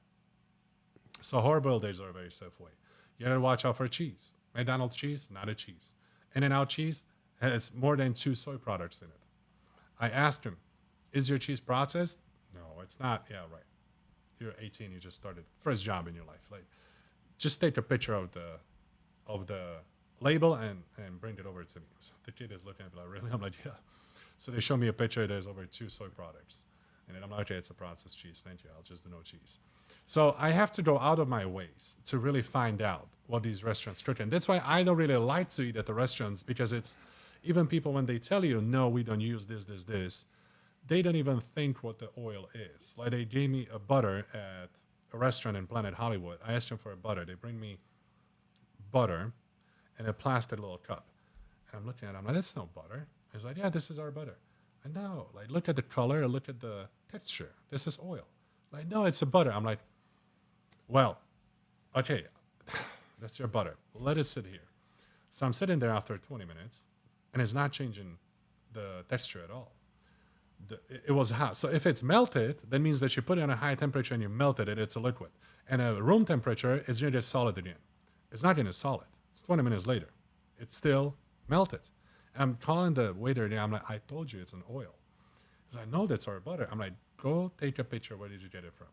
So hard-boiled eggs are a very safe way. You gotta watch out for cheese. McDonald's cheese, not a cheese. In-N-Out cheese has more than 2 soy products in it. I asked him, is your cheese processed? No, it's not. Yeah, right. You're 18, you just started first job in your life. Like, just take a picture of the label and bring it over to me. So the kid is looking at me like, really? I'm like, yeah. So they show me a picture. There's over 2 soy products. And then I'm like, okay, it's a processed cheese. Thank you. I'll just do no cheese. So I have to go out of my ways to really find out what these restaurants cook. And that's why I don't really like to eat at the restaurants, because it's, even people, when they tell you, no, we don't use this, they don't even think what the oil is. Like, they gave me a butter at a restaurant in Planet Hollywood. I asked them for a butter. They bring me butter in a plastic little cup. And I'm looking at it. I'm like, that's no butter. He's like, yeah, this is our butter. I know. Like, look at the color. Look at the texture. This is oil. Like, no, it's a butter. I'm like, well, okay, that's your butter. Let it sit here. So I'm sitting there after 20 minutes, and it's not changing the texture at all. It was hot. So if it's melted, that means that you put it on a high temperature and you melted it, it's a liquid. And at room temperature, it's going to get solid again. It's not going to solid. It's 20 minutes later. It's still melted. And I'm calling the waiter there. I'm like, I told you it's an oil. He's like, no, that's our butter. I'm like, go take a picture. Where did you get it from?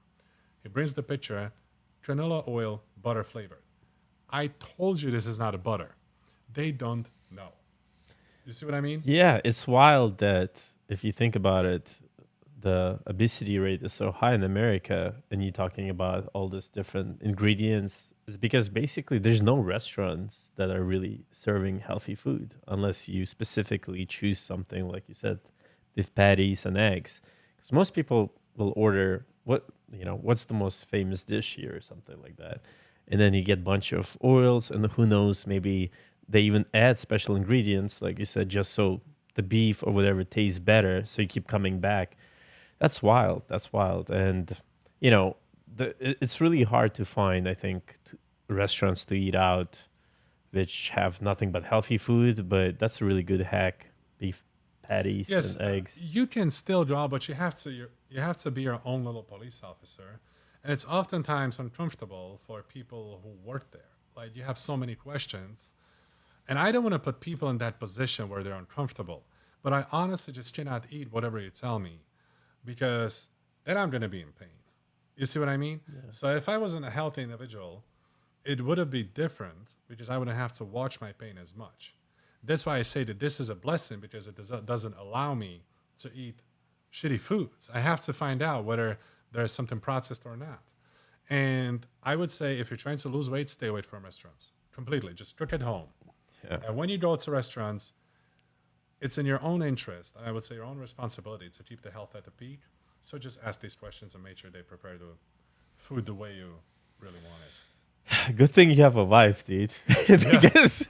He brings the picture, canola oil, butter flavored. I told you this is not a butter. They don't know. You see what I mean? Yeah, it's wild that if you think about it, the obesity rate is so high in America, and you're talking about all these different ingredients, is because basically there's no restaurants that are really serving healthy food unless you specifically choose something, like you said, beef patties and eggs. Because most people will order what's the most famous dish here or something like that. and then you get bunch of oils, and who knows, maybe they even add special ingredients, like you said, just so the beef or whatever tastes better, so you keep coming back. That's wild. That's wild. And you know, it's really hard to find, I think, restaurants to eat out which have nothing but healthy food. But that's a really good hack: beef patties Yes, and eggs. you can still draw, but you have to be your own little police officer, and it's oftentimes uncomfortable for people who work there. Like you have so many questions, and I don't want to put people in that position where they're uncomfortable. But I honestly just cannot eat whatever you tell me, because then I'm going to be in pain. You see what I mean? Yeah. So if I wasn't a healthy individual, it would have been different because I wouldn't have to watch my pain as much. That's why I say that this is a blessing, because it doesn't allow me to eat shitty foods. I have to find out whether there's something processed or not. And I would say if you're trying to lose weight, stay away from restaurants completely. Just cook at home. Yeah. And when you go to restaurants, it's in your own interest, and I would say your own responsibility, to keep the health at the peak. So just ask these questions and make sure they prepare the food the way you really want it. Good thing you have a wife, dude. Because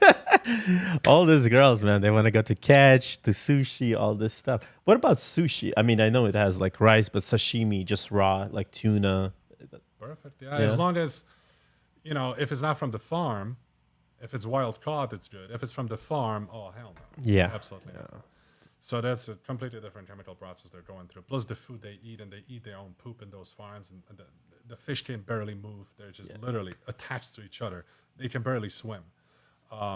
all these girls, man, they want to go to catch, to sushi, all this stuff. What about sushi? I mean, I know it has like rice, but sashimi, just raw, like tuna. Perfect. Yeah. As long as, if it's not from the farm, if it's wild caught, it's good. If it's from the farm, oh, hell no. Yeah. Absolutely Yeah. not. So that's a completely different chemical process they're going through. Plus the food they eat, and they eat their own poop in those farms, and the fish can barely move. They're just literally attached to each other. They can barely swim.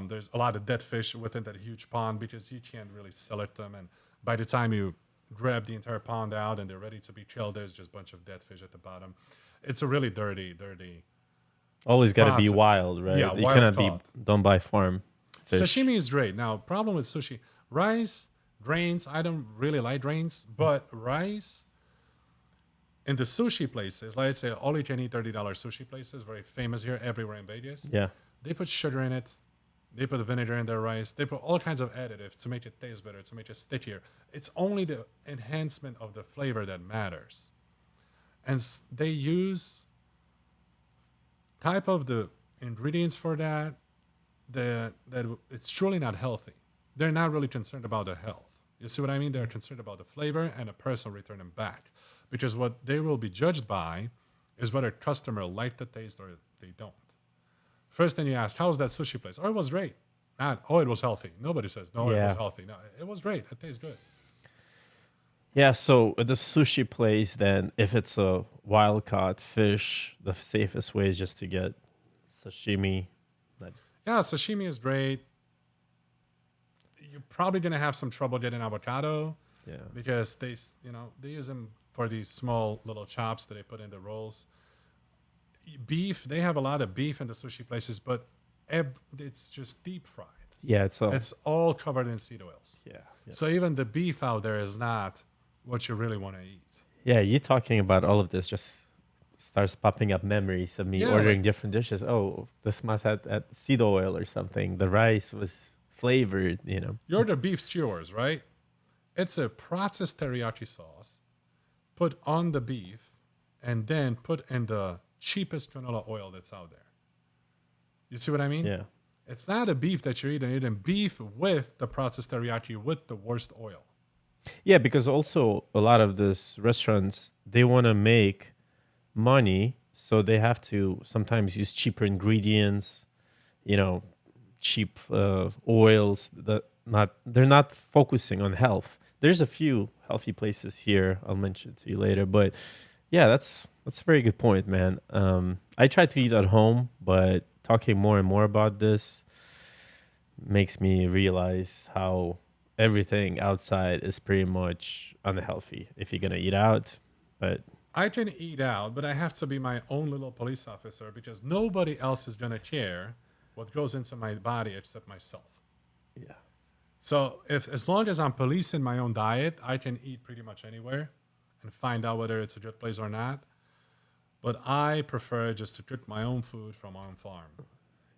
There's a lot of dead fish within that huge pond because you can't really select them. And by the time you grab the entire pond out and they're ready to be killed, there's just a bunch of dead fish at the bottom. It's a really dirty. Always got to be Process. wild, right? Yeah, you wild cannot caught. be done by farm fish. Sashimi is great. Now, problem with sushi, rice, grains. I don't really like grains, but rice in the sushi places, like let's say all you can eat $30 sushi places, very famous here everywhere in Vegas. Yeah. They put sugar in it. They put vinegar in their rice. They put all kinds of additives to make it taste better, to make it stickier. It's only the enhancement of the flavor that matters. And they use type of the ingredients for that it's truly not healthy. They're not really concerned about the health. You see what I mean? They're concerned about the flavor and a person returning back. Because what they will be judged by is whether customer like the taste or they don't. First thing you ask, how's that sushi place? Oh, it was great. Not, oh, it was healthy. Nobody says, no, it Yeah. was healthy. No, it was great. It tastes good. Yeah, so at the sushi place, then if it's a wild caught fish, the safest way is just to get sashimi. Yeah, sashimi is great. You're probably going to have some trouble getting avocado Yeah. because they use them for these small little chops that they put in the rolls. Beef, they have a lot of beef in the sushi places, but it's just deep fried. Yeah, it's all covered in seed oils. yeah. So even the beef out there is not what you really want to eat. Yeah, you talking about all of this just starts popping up memories of me Yeah, ordering like- different dishes. Oh, this must have seed oil or something. The rice was flavored, You're the beef skewers, right? It's a processed teriyaki sauce put on the beef and then put in the cheapest canola oil that's out there. You see what I mean? Yeah. It's not a beef that you're eating beef with the processed teriyaki with the worst oil. Yeah, because also a lot of these restaurants, they want to make money, so they have to sometimes use cheaper ingredients, cheap oils. They're not focusing on health. There's a few healthy places here I'll mention to you later, but yeah, that's a very good point, man. I try to eat at home, but talking more and more about this makes me realize how everything outside is pretty much unhealthy if you're gonna eat out. But I can eat out, but I have to be my own little police officer because nobody else is going to care what goes into my body except myself. yeah, So as long as I'm policing my own diet, I can eat pretty much anywhere and find out whether it's a good place or not. But I prefer just to cook my own food from my own farm.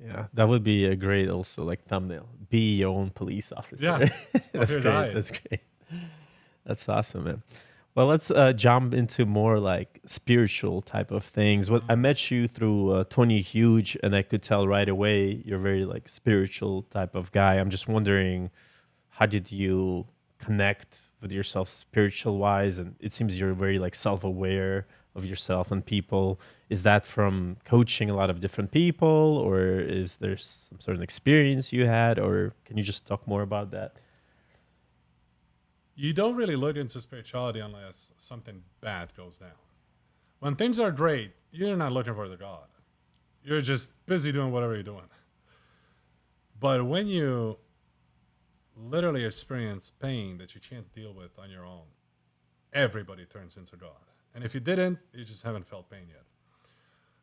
yeah, that would be a great also like thumbnail. Be your own police officer. Yeah. That's your great. diet. That's great. That's awesome, man. Well, let's jump into more like spiritual type of things. What I Mhm. met you through Tony Huge, and I could tell right away you're very like spiritual type of guy. I'm just wondering, how did you connect with yourself spiritual wise? And it seems you're very like self aware of yourself and people. Is that from coaching a lot of different people, or is there some sort of experience you had, or can you just talk more about that? You don't really look into spirituality unless something bad goes down. When things are great, you're not looking for the God. You're just busy doing whatever you're doing. But when you literally experience pain that you can't deal with on your own, everybody turns into God. And if you didn't, you just haven't felt pain yet.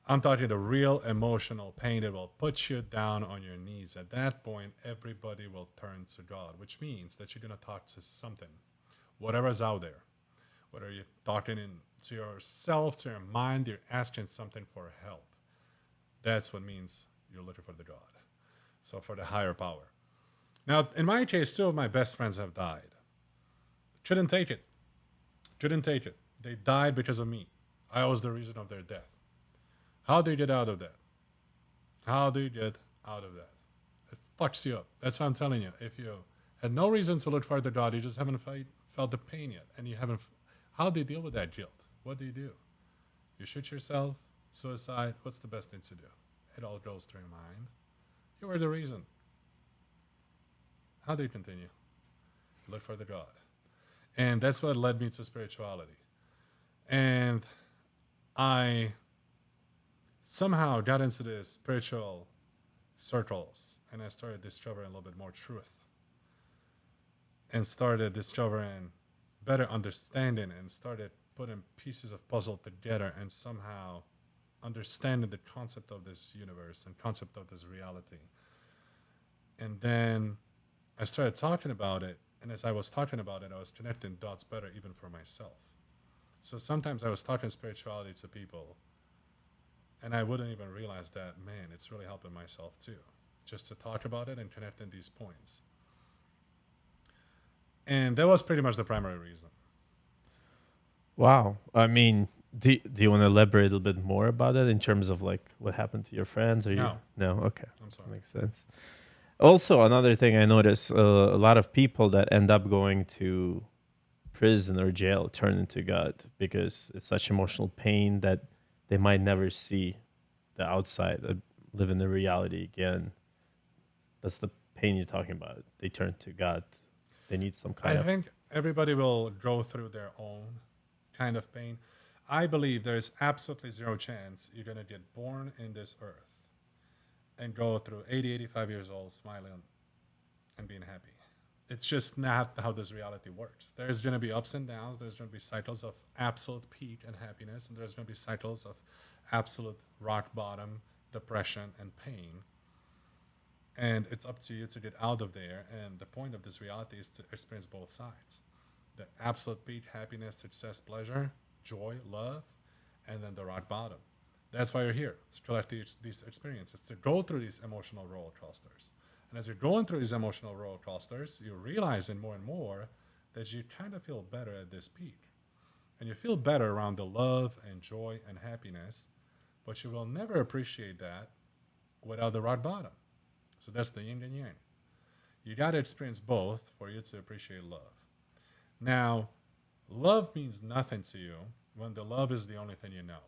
I'm talking the real emotional pain that will put you down on your knees. At that point, everybody will turn to God, which means that you're going to talk to something, whatever's out there. Whether you're talking to yourself, to your mind, you're asking something for help. That's what means you're looking for the God. So for the higher power. Now, in my case, two of my best friends have died. Couldn't take it. Couldn't take it. They died because of me. I was the reason of their death. How do you get out of that? How do you get out of that? It fucks you up. That's what I'm telling you. If you had no reason to look for the God, you just haven't felt the pain yet. And you haven't. How do you deal with that guilt? What do? You shoot yourself? Suicide? What's the best thing to do? It all goes through your mind. You were the reason. How do you continue? Look for the God. And that's what led me to spirituality. And I somehow got into the spiritual circles and I started discovering a little bit more truth and started discovering better understanding and started putting pieces of puzzle together and somehow understanding the concept of this universe and concept of this reality. And then I started talking about it. And as I was talking about it, I was connecting dots better even for myself. So sometimes I was talking spirituality to people and I wouldn't even realize that, man, it's really helping myself too. Just to talk about it and connecting these points. And that was pretty much the primary reason. Wow. I mean, do you want to elaborate a little bit more about that in terms of like what happened to your friends or you? No, No. Okay. I'm sorry. Makes sense. Also, another thing I notice, a lot of people that end up going to prison or jail turn into God because it's such emotional pain that they might never see the outside, live in the reality again. That's the pain you're talking about. They turn to God. They need some I kind of. think everybody will go through their own kind of pain. I believe there's absolutely zero chance you're going to get born in this earth and go through 80, 85 years old smiling and being happy. It's just not how this reality works. There's going to be ups and downs. There's going to be cycles of absolute peak and happiness, and there's going to be cycles of absolute rock bottom, depression, and pain. And it's up to you to get out of there. And the point of this reality is to experience both sides: the absolute peak, happiness, success, pleasure, joy, love, and then the rock bottom. That's why you're here, to collect these experiences, to go through these emotional roller coasters. And as you're going through these emotional roller coasters, you're realizing more and more that you kind of feel better at this peak. And you feel better around the love and joy and happiness, but you will never appreciate that without the rock bottom. So that's the yin and yang. You got to experience both for you to appreciate love. Now, love means nothing to you when the love is the only thing you know.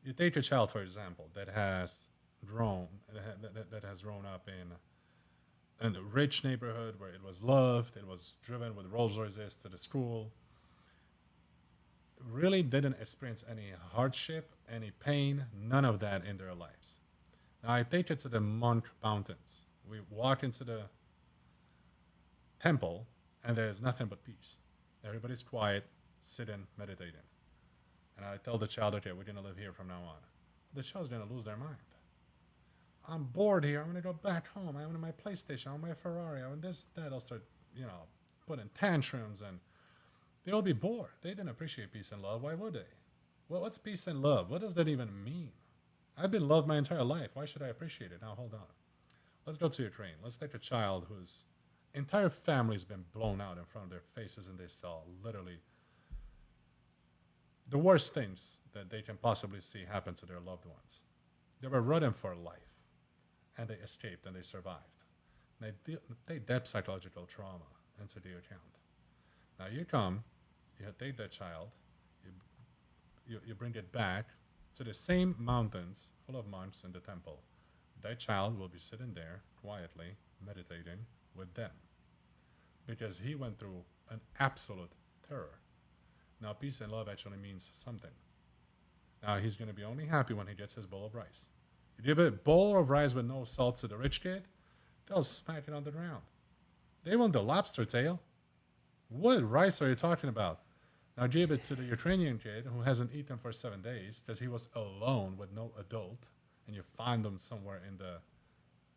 You take a child, for example, that has grown up in a rich neighborhood where it was loved, it was driven with Rolls Royces to the school, really didn't experience any hardship, any pain, none of that in their lives. Now I take it to the Monk Mountains. We walk into the temple and there's nothing but peace. Everybody's quiet, sitting, meditating. And I tell the child, okay, we're going to live here from now on. The child's going to lose their mind. I'm bored here. I'm going to go back home. I want my PlayStation. I want my Ferrari. I want this, that. I'll start, putting tantrums and they'll be bored. They didn't appreciate peace and love. Why would they? Well, what's peace and love? What does that even mean? I've been loved my entire life. Why should I appreciate it? Now, hold on. Let's go to Ukraine. Let's take a child who's entire family's been blown out in front of their faces, and they saw literally the worst things that they can possibly see happen to their loved ones. They were running for life, and they escaped and they survived. They take that psychological trauma into the account. Now you come, you take that child, you bring it back to the same mountains full of monks in the temple. That child will be sitting there quietly meditating with them because he went through an absolute terror. Now, peace and love actually means something. Now, he's going to be only happy when he gets his bowl of rice. You give a bowl of rice with no salt to the rich kid, they'll smack it on the ground. They want the lobster tail. What rice are you talking about? Now, give it to the Ukrainian kid who hasn't eaten for 7 days because he was alone with no adult, and you find them somewhere in the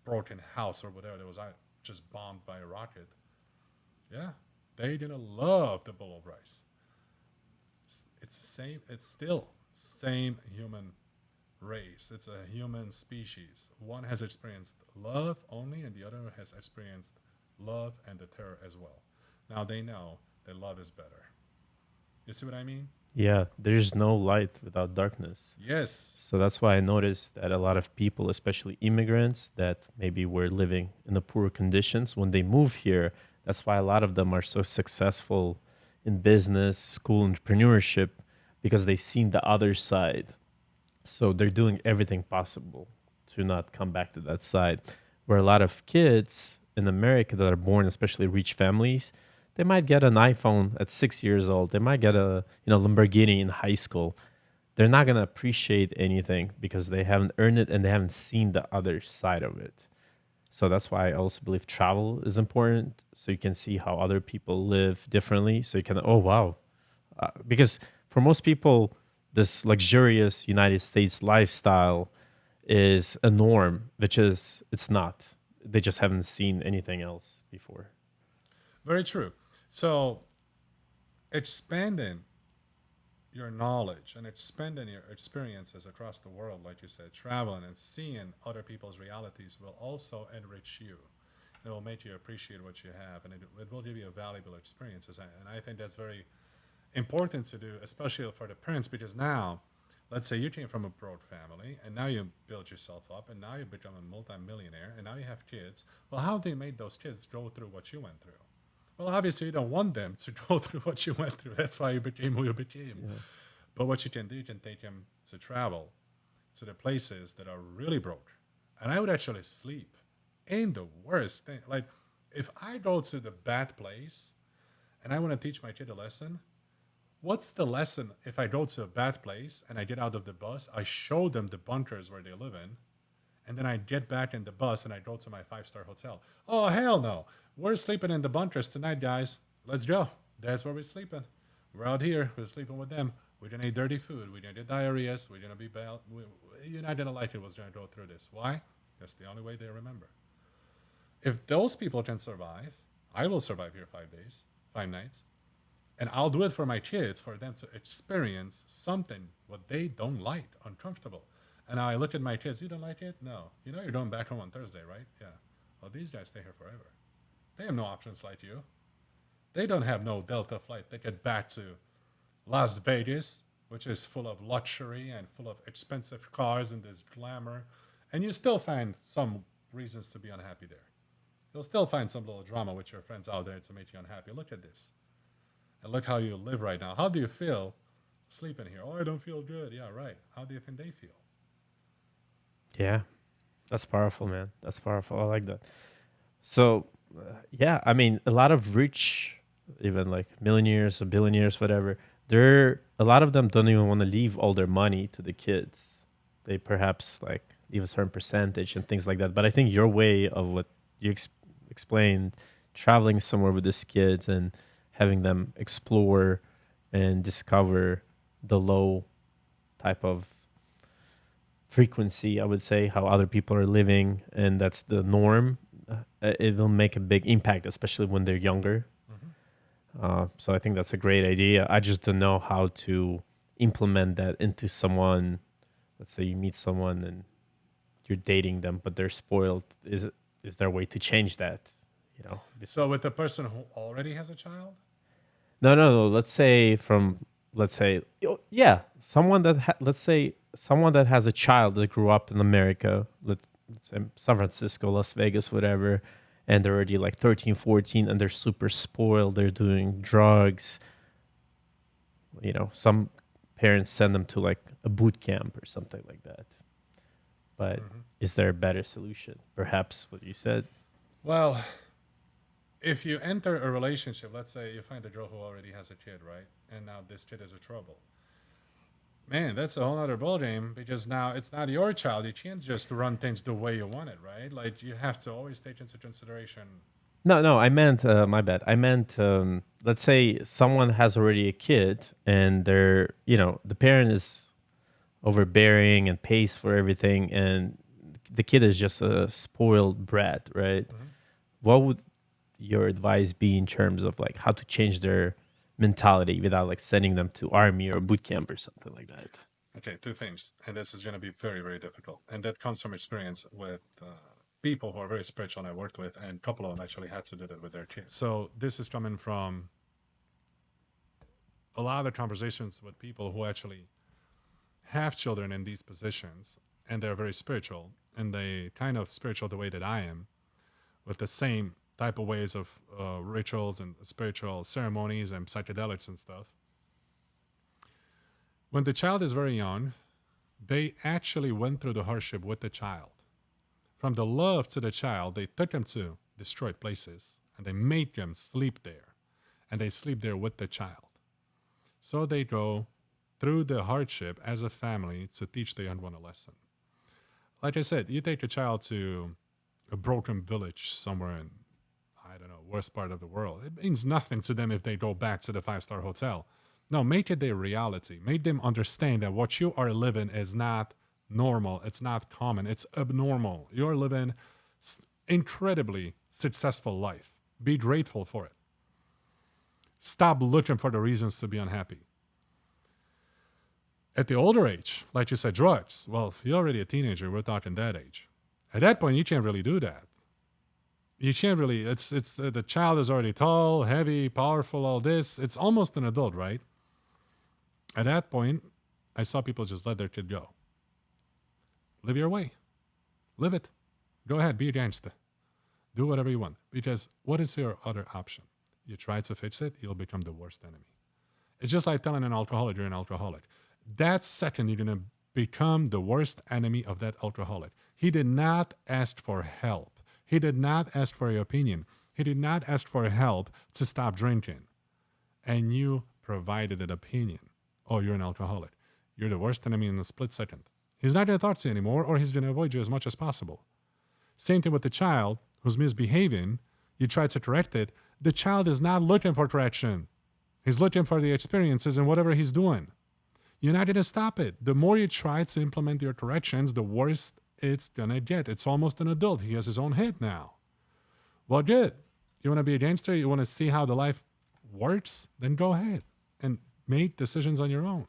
broken house or whatever that was just bombed by a rocket. Yeah, they're going to love the bowl of rice. It's the same. It's still same human race. It's a human species. One has experienced love only, and the other has experienced love and the terror as well. Now they know that love is better. You see what I mean? Yeah, there's no light without darkness. Yes. So that's why I noticed that a lot of people, especially immigrants that maybe were living in the poor conditions, when they move here, that's why a lot of them are so successful in business, school, entrepreneurship, because they've seen the other side. So they're doing everything possible to not come back to that side. Where a lot of kids in America that are born, especially rich families, they might get an iPhone at 6 years old. They might get a Lamborghini in high school. They're not gonna appreciate anything because they haven't earned it and they haven't seen the other side of it. So that's why I also believe travel is important. So you can see how other people live differently. So you can, oh, wow. Because for most people, this luxurious United States lifestyle is a norm, which is, it's not. They just haven't seen anything else before. Very true. So expanding your knowledge and expanding your experiences across the world, like you said, traveling and seeing other people's realities will also enrich you. It will make you appreciate what you have, and it will give you valuable experiences. And I think that's very important to do, especially for the parents, because now, let's say you came from a broke family, and now you build yourself up, and now you become a multimillionaire, and now you have kids. Well, how do you make those kids go through what you went through? Well, obviously, you don't want them to go through what you went through. That's why you became who you became. Yeah. But what you can do, you can take them to travel to the places that are really broke. And I would actually sleep in the worst thing. Like, if I go to the bad place and I want to teach my kid a lesson, what's the lesson if I go to a bad place and I get out of the bus, I show them the bunkers where they live in, and then I get back in the bus and I go to my 5-star hotel? Oh, hell no. We're sleeping in the bunkers tonight, guys. Let's go. That's where we're sleeping. We're out here. We're sleeping with them. We're going to eat dirty food. We're going to get diarrheas. We're going to be bad. You're not going to like it. What's going to go through this. Why? That's the only way they remember. If those people can survive, I will survive here 5 days, 5 nights. And I'll do it for my kids, for them to experience something what they don't like, uncomfortable. And I look at my kids. You don't like it? No. You know you're going back home on Thursday, right? Yeah. Well, these guys stay here forever. They have no options like you. They don't have no Delta flight ticket back to Las Vegas, which is full of luxury and full of expensive cars and this glamour. And you still find some reasons to be unhappy there. You'll still find some little drama with your friends out there to make you unhappy. Look at this. And look how you live right now. How do you feel sleeping here? Oh, I don't feel good. Yeah, right. How do you think they feel? Yeah, that's powerful, man. That's powerful. I like that. So, yeah, I mean, a lot of rich, even like millionaires or billionaires, whatever, a lot of them don't even want to leave all their money to the kids. They perhaps like leave a certain percentage and things like that. But I think your way of what you explained, traveling somewhere with these kids and having them explore and discover the low type of frequency, I would say, how other people are living, and that's the norm. It will make a big impact, especially when they're younger. So I think that's a great idea. I just don't know how to implement that into someone. Let's say you meet someone and you're dating them, but they're spoiled. Is there a way to change that? you know. So with the person who already has a child, No. Let's say yeah, let's say someone that has a child that grew up in America, let's say San Francisco, Las Vegas, whatever, and they're already like 13, 14, and they're super spoiled. They're doing drugs. You know, some parents send them to like a boot camp or something like that. But is there a better solution? Perhaps what you said. well, if you enter a relationship, let's say you find a girl who already has a kid, right? And now this kid is a trouble. Man, that's a whole other ballgame because now it's not your child. You can't just run things the way you want it, right? Like you have to always take into consideration. No. I meant my bad. I meant let's say someone has already a kid, and the parent is overbearing and pays for everything, and the kid is just a spoiled brat, right? What would your advice be in terms of like how to change their mentality without like sending them to army or boot camp or something like that? Okay, two things, and this is going to be very, very difficult, and that comes from experience with people who are very spiritual. And I worked with, and a couple of them actually had to do that with their kids. So this is coming from a lot of conversations with people who actually have children in these positions, and they're very spiritual, and they kind of spiritual the way that I am, with the same type of ways of rituals and spiritual ceremonies and psychedelics and stuff. When the child is very young, they actually went through the hardship with the child. From the love to the child, they took them to destroyed places and they made them sleep there. And they sleep there with the child. So they go through the hardship as a family to teach the young one a lesson. Like I said, you take a child to a broken village somewhere in, I don't know, worst part of the world. It means nothing to them if they go back to the five-star hotel. No, make it their reality. Make them understand that what you are living is not normal. It's not common. It's abnormal. You're living incredibly successful life. Be grateful for it. Stop looking for the reasons to be unhappy. At the older age, like you said, drugs. Well, if you're already a teenager, we're talking that age. At that point, you can't really do that. You can't really. It's the child is already tall, heavy, powerful. All this. It's almost an adult, right? At that point, I saw people just let their kid go. Live your way. Live it. Go ahead. Be a gangster. Do whatever you want. Because what is your other option? You try to fix it, you'll become the worst enemy. It's just like telling an alcoholic you're an alcoholic. That second, you're going to become the worst enemy of that alcoholic. He did not ask for help. He did not ask for your opinion. He did not ask for help to stop drinking. And you provided an opinion. Oh, you're an alcoholic. You're the worst enemy in a split second. He's not going to talk to you anymore, or he's going to avoid you as much as possible. Same thing with the child who's misbehaving. You try to correct it. The child is not looking for correction. He's looking for the experiences and whatever he's doing. You're not going to stop it. The more you try to implement your corrections, the worse it's going to get. It's almost an adult. He has his own head now. Well, good. You want to be a gangster? You want to see how the life works? Then go ahead and make decisions on your own.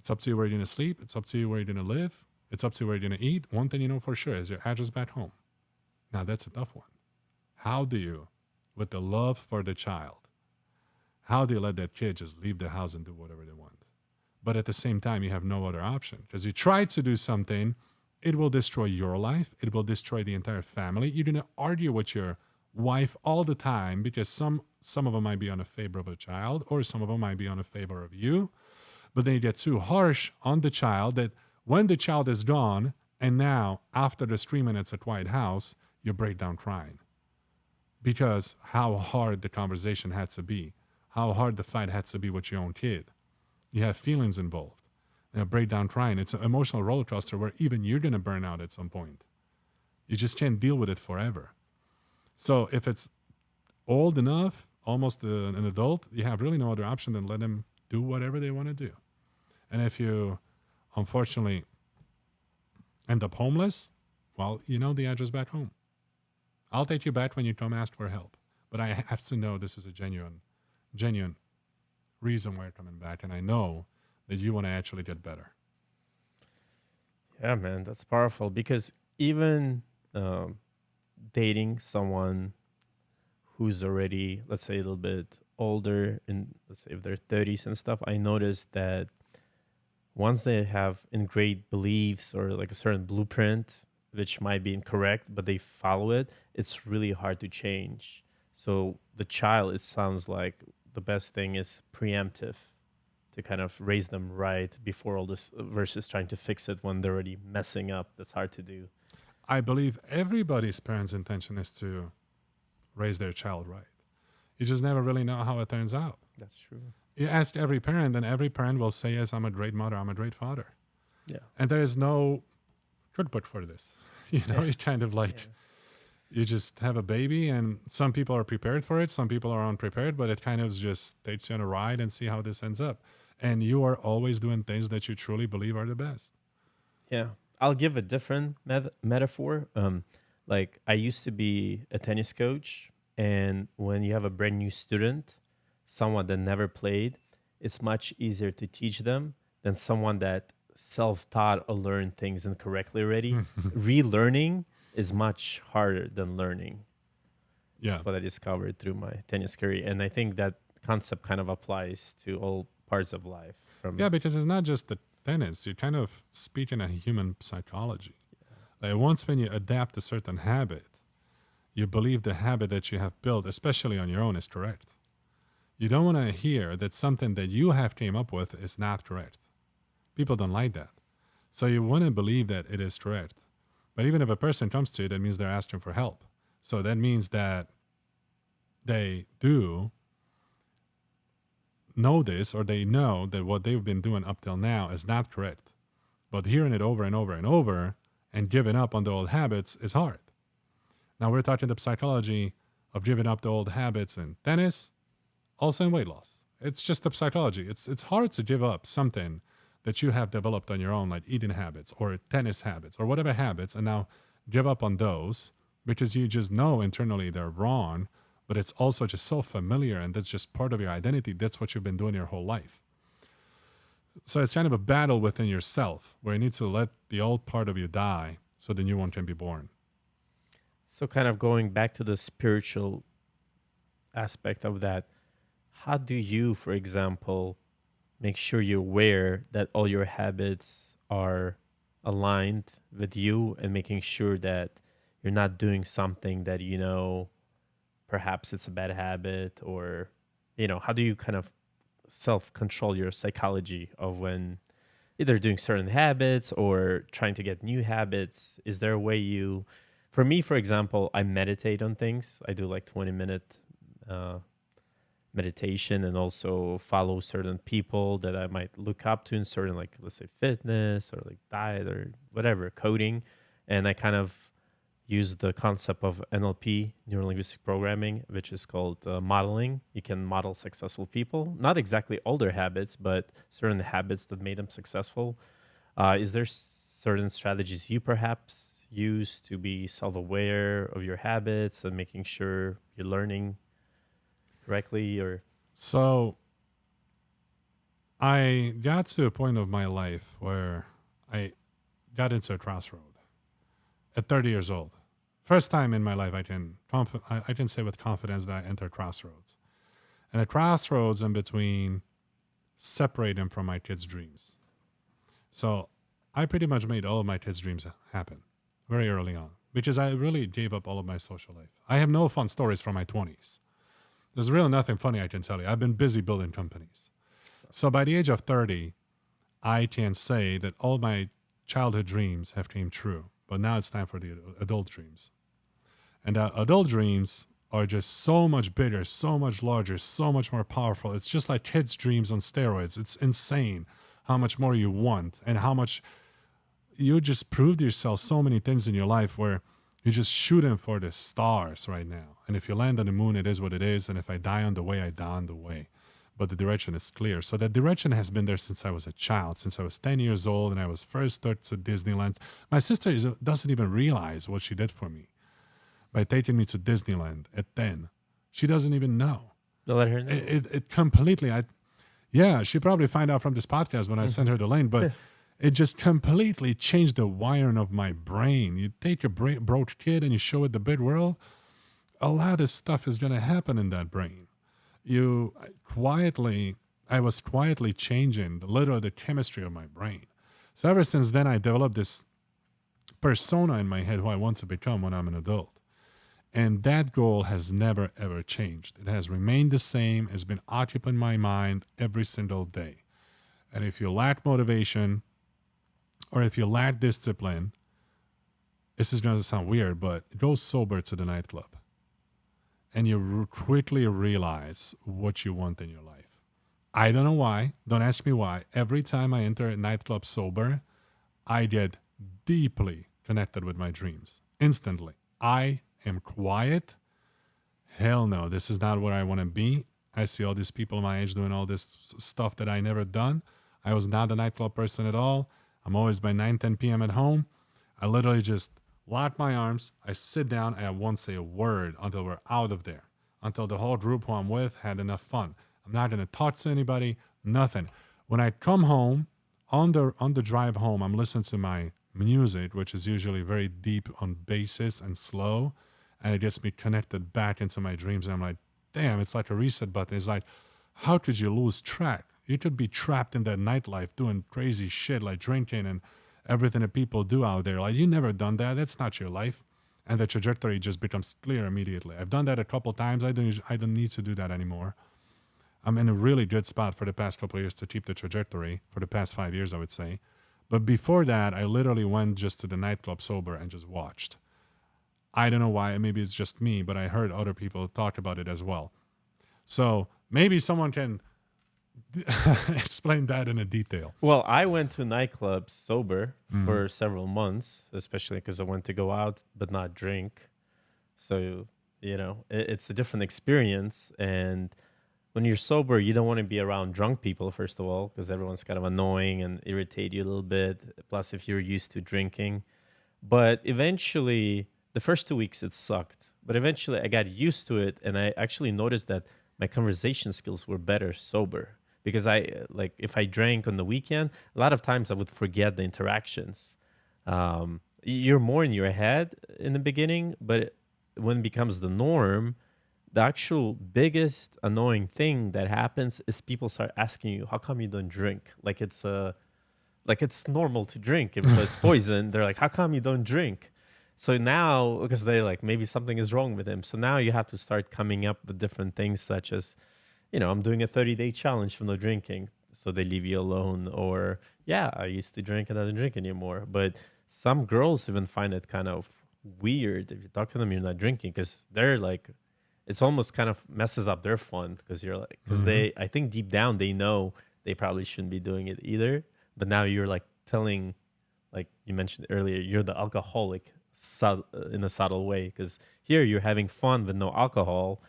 It's up to you where you're going to sleep. It's up to you where you're going to live. It's up to you where you're going to eat. One thing you know for sure is your address back home. Now, that's a tough one. How do you, with the love for the child, how do you let that kid just leave the house and do whatever they want? But at the same time, you have no other option. Because you try to do something, it will destroy your life. It will destroy the entire family. You're going to argue with your wife all the time because some of them might be on a favor of a child, or some of them might be on a favor of you. But then you get too harsh on the child that when the child is gone, and now after the 3 minutes at White House, you break down crying. Because how hard the conversation had to be, how hard the fight had to be with your own kid. You have feelings involved. You break down crying. It's an emotional roller coaster where even you're going to burn out at some point. You just can't deal with it forever. So if it's old enough, almost an adult, you have really no other option than let them do whatever they want to do. And if you, unfortunately, end up homeless, well, you know the address back home. I'll take you back when you come ask for help. But I have to know this is a genuine reason why you're coming back. And I know that you want to actually get better. Yeah, man, that's powerful because even dating someone who's already, let's say, a little bit older, and let's say if they're 30s and stuff, I noticed that once they have ingrained beliefs or like a certain blueprint, which might be incorrect, but they follow it, it's really hard to change. So the child, it sounds like the best thing is preemptive, to kind of raise them right before all this versus trying to fix it when they're already messing up. That's hard to do. I believe everybody's parents' intention is to raise their child right. You just never really know how it turns out. That's true. You ask every parent, and every parent will say, yes, I'm a great mother, I'm a great father. Yeah. And there is no shortcut for this. You know, you kind of like, you just have a baby, and some people are prepared for it, some people are unprepared, but it kind of just takes you on a ride and see how this ends up. And you are always doing things that you truly believe are the best. Yeah. I'll give a different metaphor. Like I used to be a tennis coach, and when you have a brand new student, someone that never played, it's much easier to teach them than someone that self-taught or learned things incorrectly already. Relearning is much harder than learning. Yeah. That's what I discovered through my tennis career. And I think that concept kind of applies to all parts of life. Yeah, because it's not just the tennis. You're kind of speaking a human psychology. Yeah. Like once when you adapt a certain habit, you believe the habit that you have built, especially on your own, is correct. You don't want to hear that something that you have came up with is not correct. People don't like that. So you want to believe that it is correct. But even if a person comes to you, that means they're asking for help. So that means that they do know this, or they know that what they've been doing up till now is not correct. But hearing it over and over and over and giving up on the old habits is hard. Now we're talking the psychology of giving up the old habits in tennis, also in weight loss. It's just the psychology. It's hard to give up something that you have developed on your own, like eating habits or tennis habits or whatever habits, and now give up on those because you just know internally they're wrong, but it's also just so familiar, and that's just part of your identity. That's what you've been doing your whole life. So it's kind of a battle within yourself where you need to let the old part of you die so the new one can be born. So kind of going back to the spiritual aspect of that, how do you, for example, make sure you're aware that all your habits are aligned with you, and making sure that you're not doing something that, you know, perhaps it's a bad habit, or, you know, how do you kind of self-control your psychology of when either doing certain habits or trying to get new habits? Is there a way you, for me, for example, I meditate on things. I do like 20-minute meditation, and also follow certain people that I might look up to in certain, like, let's say fitness or like diet or whatever, coding. And I kind of use the concept of NLP, neuro-linguistic programming, which is called modeling. You can model successful people, not exactly all their habits, but certain habits that made them successful. Is there certain strategies you perhaps use to be self-aware of your habits and making sure you're learning correctly? Or so I got to a point of my life where I got into a crossroad at 30 years old. First time in my life I can say with confidence that I entered crossroads. And a crossroads in between separating from my kids' dreams. So I pretty much made all of my kids' dreams happen very early on, because I really gave up all of my social life. I have no fun stories from my 20s. There's really nothing funny I can tell you. I've been busy building companies. So by the age of 30, I can say that all my childhood dreams have came true. But now it's time for the adult dreams. And adult dreams are just so much bigger, so much larger, so much more powerful. It's just like kids' dreams on steroids. It's insane how much more you want, and how much you just proved yourself so many things in your life where you're just shooting for the stars right now. And if you land on the moon, it is what it is. And if I die on the way, I die on the way. But the direction is clear. So that direction has been there since I was a child, since I was 10 years old and I was first took to Disneyland. My sister doesn't even realize what she did for me by taking me to Disneyland at 10. She doesn't even know. Don't let her know. It completely, she probably find out from this podcast when I send her the link, but it just completely changed the wiring of my brain. You take your broke kid and you show it the big world. a lot of stuff is going to happen in that brain. You quietly, I was quietly changing literally the chemistry of my brain. So ever since then, I developed this persona in my head who I want to become when I'm an adult. And that goal has never, ever changed. It has remained the same. It's been occupying my mind every single day. And if you lack motivation or if you lack discipline, this is going to sound weird, but go sober to the nightclub. And you quickly realize what you want in your life. I don't know why. Don't ask me why. Every time I enter a nightclub sober, I get deeply connected with my dreams instantly. I am quiet. Hell no, this is not where I want to be. I see all these people my age doing all this stuff that I never done. I was not a nightclub person at all. I'm always by 9, 10 p.m. at home. I literally just lock my arms. I sit down and I won't say a word until we're out of there, until the whole group who I'm with had enough fun. I'm not going to talk to anybody, nothing. When I come home, on the drive home, I'm listening to my music, which is usually very deep on basis and slow, and it gets me connected back into my dreams. And I'm like, damn, it's like a reset button. It's like, how could you lose track? You could be trapped in that nightlife doing crazy shit like drinking and everything that people do out there. Like, you never done that. That's not your life. And the trajectory just becomes clear immediately. I've done that a couple times. I don't need to do that anymore. I'm in a really good spot for the past couple of years to keep the trajectory for the past 5 years, I would say. But before that, I literally went just to the nightclub sober and just watched. I don't know why. Maybe it's just me, but I heard other people talk about it as well. So maybe someone can explain that in a detail. Well, I went to nightclubs sober for several months, especially because I went to go out but not drink. So, it's a different experience. And when you're sober, you don't want to be around drunk people, first of all, because everyone's kind of annoying and irritate you a little bit. Plus, if you're used to drinking. But eventually, the first 2 weeks, it sucked. But eventually, I got used to it. And I actually noticed that my conversation skills were better sober. Because if I drank on the weekend, a lot of times I would forget the interactions. You're more in your head in the beginning, but when it becomes the norm, the actual biggest annoying thing that happens is people start asking you, how come you don't drink? Like it's normal to drink. If it's poison, they're like, how come you don't drink? So now, because they're like, maybe something is wrong with him. So now you have to start coming up with different things such as, I'm doing a 30-day challenge for no drinking. So they leave you alone. Or, yeah, I used to drink and I don't drink anymore. But some girls even find it kind of weird if you talk to them, you're not drinking, because they're like, it's almost kind of messes up their fun, because you're like, because I think deep down they know they probably shouldn't be doing it either. But now you're like telling, like you mentioned earlier, you're the alcoholic in a subtle way, because here you're having fun with no alcohol.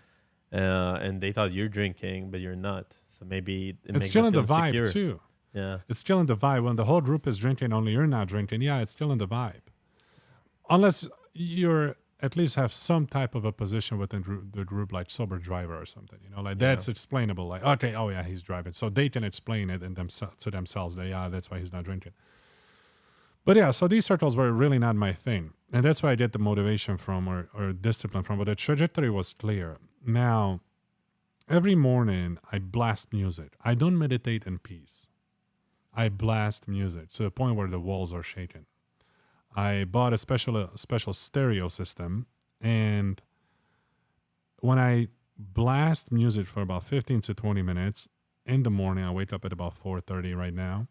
And they thought you're drinking, but you're not. So maybe it's still in the vibe insecure. too. Yeah, it's still in the vibe. When the whole group is drinking, only you're not drinking. Yeah, it's still in the vibe. Unless you're at least have some type of a position within the group, like sober driver or something. That's explainable. Like, okay, oh yeah, he's driving, so they can explain it to themselves. That that's why he's not drinking. But yeah, so these circles were really not my thing. And that's where I get the motivation from or discipline from. But the trajectory was clear. Now, every morning I blast music. I don't meditate in peace. I blast music to the point where the walls are shaking. I bought a special stereo system. And when I blast music for about 15 to 20 minutes in the morning, I wake up at about 4:30 right now.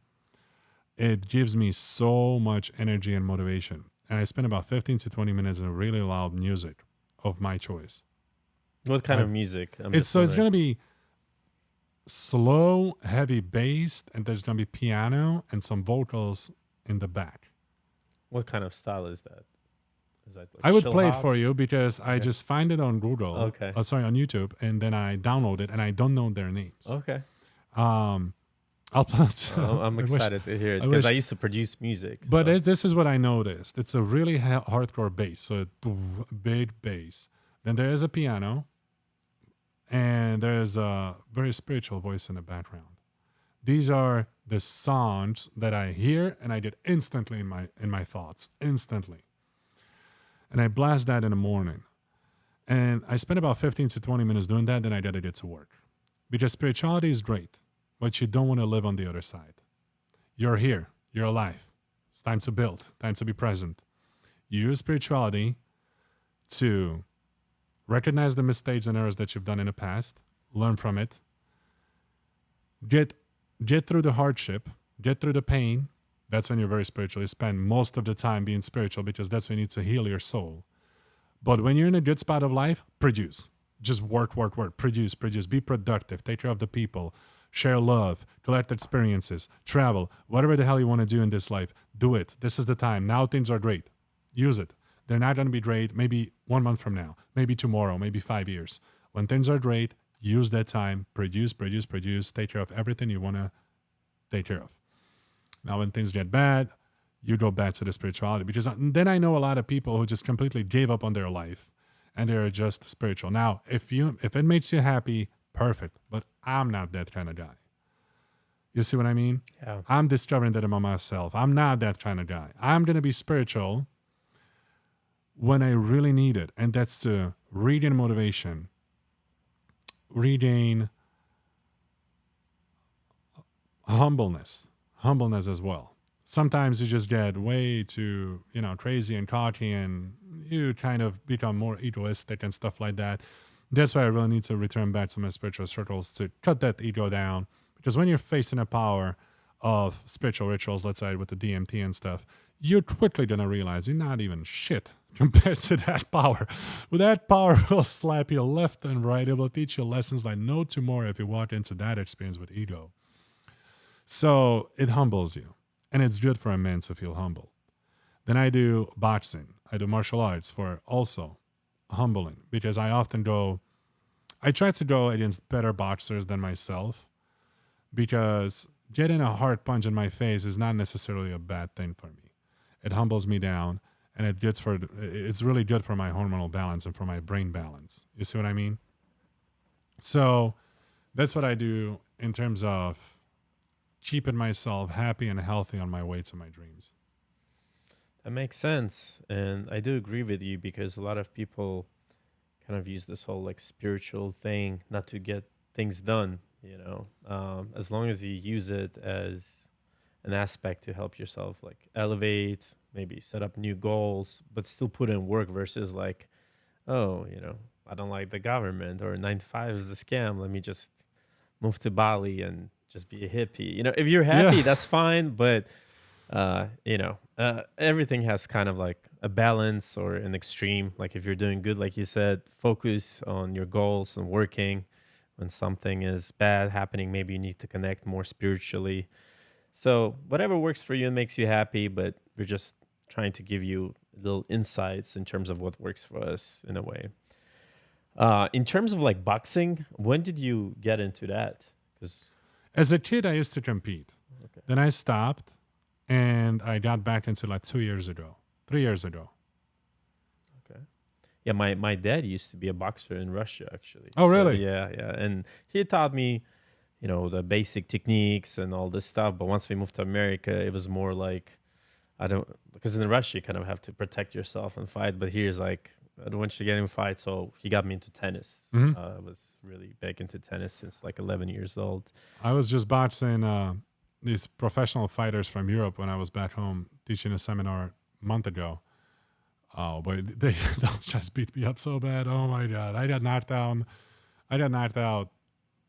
It gives me so much energy and motivation. And I spend about 15 to 20 minutes in really loud music of my choice. What kind of music? It's going to be slow, heavy bass, and there's going to be piano and some vocals in the back. What kind of style is that? Is that like I would chill play hop? it for you because I just find it on Google. Okay. On YouTube, and then I download it, and I don't know their names. Okay. I'll play it. I'm excited to hear it because I used to produce music. But this is what I noticed. It's a really hardcore bass, so big bass. Then there is a piano, and there's a very spiritual voice in the background. These are the sounds that I hear, and I get instantly in my thoughts, instantly. And I blast that in the morning. And I spent about 15 to 20 minutes doing that. Then I dedicated to work. Because spirituality is great, but you don't want to live on the other side. You're here. You're alive. It's time to build. Time to be present. You use spirituality to recognize the mistakes and errors that you've done in the past, learn from it, get through the hardship, get through the pain. That's when you're very spiritual. You spend most of the time being spiritual because that's when you need to heal your soul. But when you're in a good spot of life, produce. Just work, produce. Be productive. Take care of the people. Share love. Collect experiences. Travel. Whatever the hell you want to do in this life, do it. This is the time. Now things are great. Use it. They're not going to be great maybe 1 month from now, maybe tomorrow, maybe 5 years. When things are great, use that time. Produce. Take care of everything you want to take care of. Now, when things get bad, you go back to the spirituality. Because then I know a lot of people who just completely gave up on their life and they're just spiritual. Now, if it makes you happy, perfect. But I'm not that kind of guy. You see what I mean? Yeah. I'm discovering that about myself. I'm not that kind of guy. I'm going to be spiritual when I really need it. And that's to regain motivation, regain humbleness as well. Sometimes you just get way too, crazy and cocky and you kind of become more egoistic and stuff like that. That's why I really need to return back to my spiritual circles to cut that ego down. Because when you're facing the power of spiritual rituals, let's say with the DMT and stuff, you're quickly going to realize you're not even shit compared to that power. That power will slap you left and right. It will teach you lessons like no tomorrow if you walk into that experience with ego. So it humbles you. And it's good for a man to feel humble. Then I do boxing. I do martial arts for also humbling. Because I try to go against better boxers than myself. Because getting a hard punch in my face is not necessarily a bad thing for me. It humbles me down. And it's really good for my hormonal balance and for my brain balance. You see what I mean? So that's what I do in terms of keeping myself happy and healthy on my way to my dreams. That makes sense. And I do agree with you because a lot of people kind of use this whole like spiritual thing not to get things done, as long as you use it as an aspect to help yourself like elevate, maybe set up new goals, but still put in work versus like, oh, I don't like the government or 9 to 5 is a scam. Let me just move to Bali and just be a hippie. If you're happy, that's fine. But, everything has kind of like a balance or an extreme. Like if you're doing good, like you said, focus on your goals and working. When something is bad happening, maybe you need to connect more spiritually. So whatever works for you and makes you happy, but we're just trying to give you little insights in terms of what works for us in a way. In terms of like boxing, when did you get into that? Because as a kid, I used to compete. Okay. Then I stopped, and I got back into like 3 years ago. Okay. Yeah, my dad used to be a boxer in Russia, actually. Oh, really? So, yeah. And he taught me, the basic techniques and all this stuff. But once we moved to America, it was more like, because in Russia, you kind of have to protect yourself and fight. But here's like, I don't want you to get in a fight. So he got me into tennis. Mm-hmm. I was really big into tennis since like 11 years old. I was just boxing these professional fighters from Europe when I was back home teaching a seminar a month ago. Oh, but they just beat me up so bad. Oh my God. I got knocked out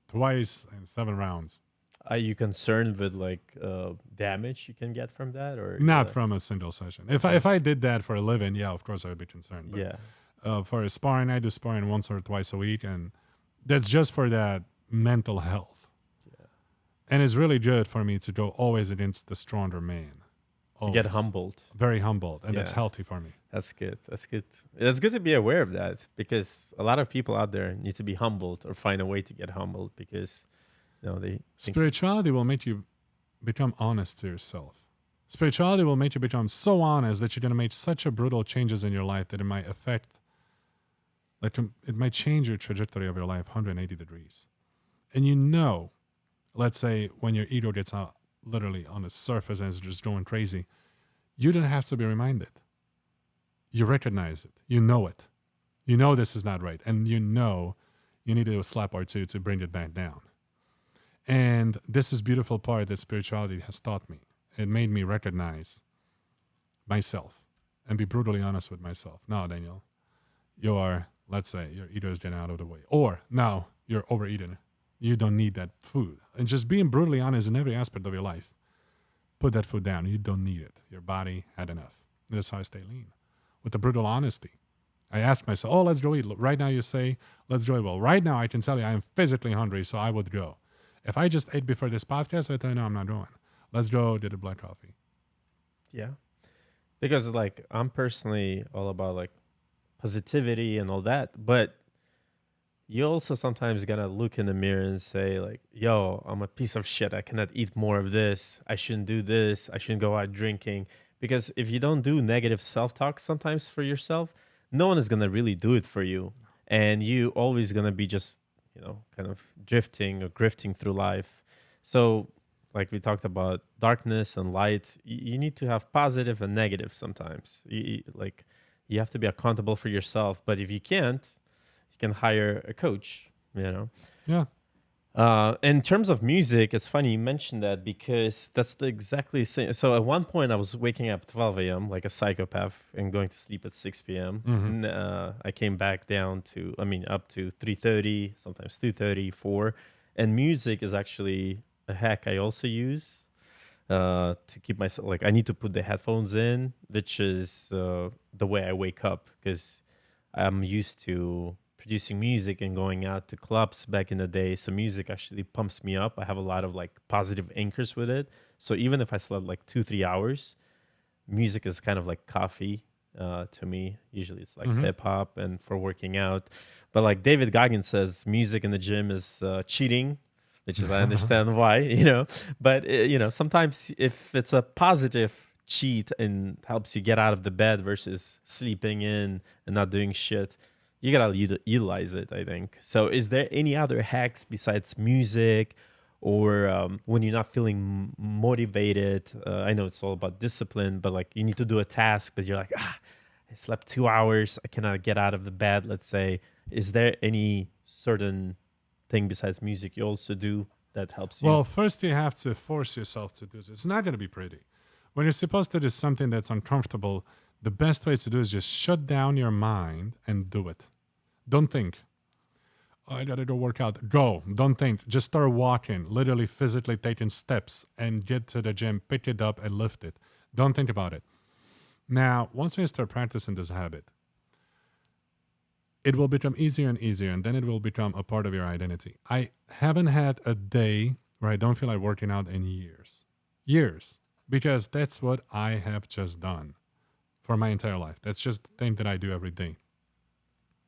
twice in 7 rounds. Are you concerned with like damage you can get from that, or not from a single session? If I did that for a living, yeah, of course I would be concerned. But, for sparring, I do sparring once or twice a week, and that's just for that mental health. Yeah. And it's really good for me to go always against the stronger man. To get humbled. Very humbled, and that's healthy for me. That's good. It's good to be aware of that because a lot of people out there need to be humbled or find a way to get humbled because spirituality will make you become honest to yourself. Spirituality will make you become so honest that you're going to make such a brutal changes in your life that it might it might change your trajectory of your life 180 degrees. And let's say when your ego gets out literally on the surface and it's just going crazy, you don't have to be reminded. You recognize it. You know it. You know this is not right, and you know you need to do a slap or two to bring it back down. And this is beautiful part that spirituality has taught me. It made me recognize myself and be brutally honest with myself. Now, Daniel, you are, let's say, your eater is getting out of the way. Or now you're overeating. You don't need that food. And just being brutally honest in every aspect of your life. Put that food down. You don't need it. Your body had enough. That's how I stay lean. With the brutal honesty. I ask myself, oh, let's go eat. Right now you say, let's go eat. Well, right now I can tell you I am physically hungry, so I would go. If I just ate before this podcast, I tell you, no, I'm not going. Let's go get a black coffee. Yeah. Because like I'm personally all about like positivity and all that, but you also sometimes gotta look in the mirror and say like, yo, I'm a piece of shit. I cannot eat more of this. I shouldn't do this. I shouldn't go out drinking. Because if you don't do negative self-talk sometimes for yourself, no one is gonna really do it for you. And you always gonna be just, kind of drifting or grifting through life. So like we talked about darkness and light, you need to have positive and negative sometimes. Like you have to be accountable for yourself. But if you can't, you can hire a coach. Yeah. In terms of music, it's funny you mentioned that because that's the exactly same. So at one point I was waking up 12 a.m. like a psychopath and going to sleep at 6 p.m. Mm-hmm. And I came back down to, up to 3:30, sometimes 2:30, 4. And music is actually a hack I also use to keep myself, like I need to put the headphones in, which is the way I wake up because I'm used to producing music and going out to clubs back in the day. So music actually pumps me up. I have a lot of like positive anchors with it. So even if I slept like 2-3 hours, music is kind of like coffee to me. Usually it's like hip hop and for working out. But like David Goggins says, music in the gym is cheating, which is I understand why, But sometimes if it's a positive cheat and helps you get out of the bed versus sleeping in and not doing shit, you gotta utilize it, I think. So is there any other hacks besides music or when you're not feeling motivated? I know it's all about discipline, but like you need to do a task, but you're like, I slept 2 hours, I cannot get out of the bed, let's say. Is there any certain thing besides music you also do that helps you? Well, first you have to force yourself to do this. It's not going to be pretty. When you're supposed to do something that's uncomfortable, the best way to do is just shut down your mind and do it. Don't think, oh, I gotta go work out. Go. Don't think. Just start walking, literally physically taking steps and get to the gym, pick it up and lift it. Don't think about it. Now, once we start practicing this habit, it will become easier and easier, and then it will become a part of your identity. I haven't had a day where I don't feel like working out in years. Years. Because that's what I have just done for my entire life. That's just the thing that I do every day.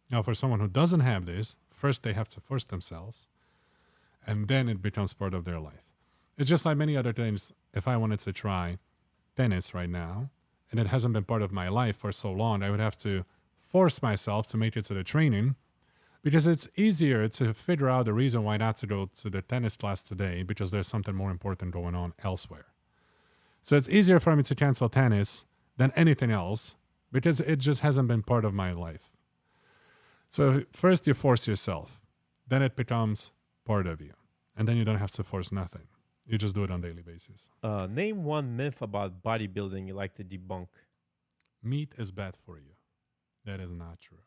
Now, for someone who doesn't have this, first they have to force themselves, and then it becomes part of their life. It's just like many other things. If I wanted to try tennis right now, and it hasn't been part of my life for so long, I would have to force myself to make it to the training because it's easier to figure out the reason why not to go to the tennis class today because there's something more important going on elsewhere. So it's easier for me to cancel tennis than anything else because it just hasn't been part of my life. So first you force yourself, then it becomes part of you, and then you don't have to force nothing. You just do it on a daily basis. Name one myth about bodybuilding you like to debunk. Meat is bad for you. That is not true.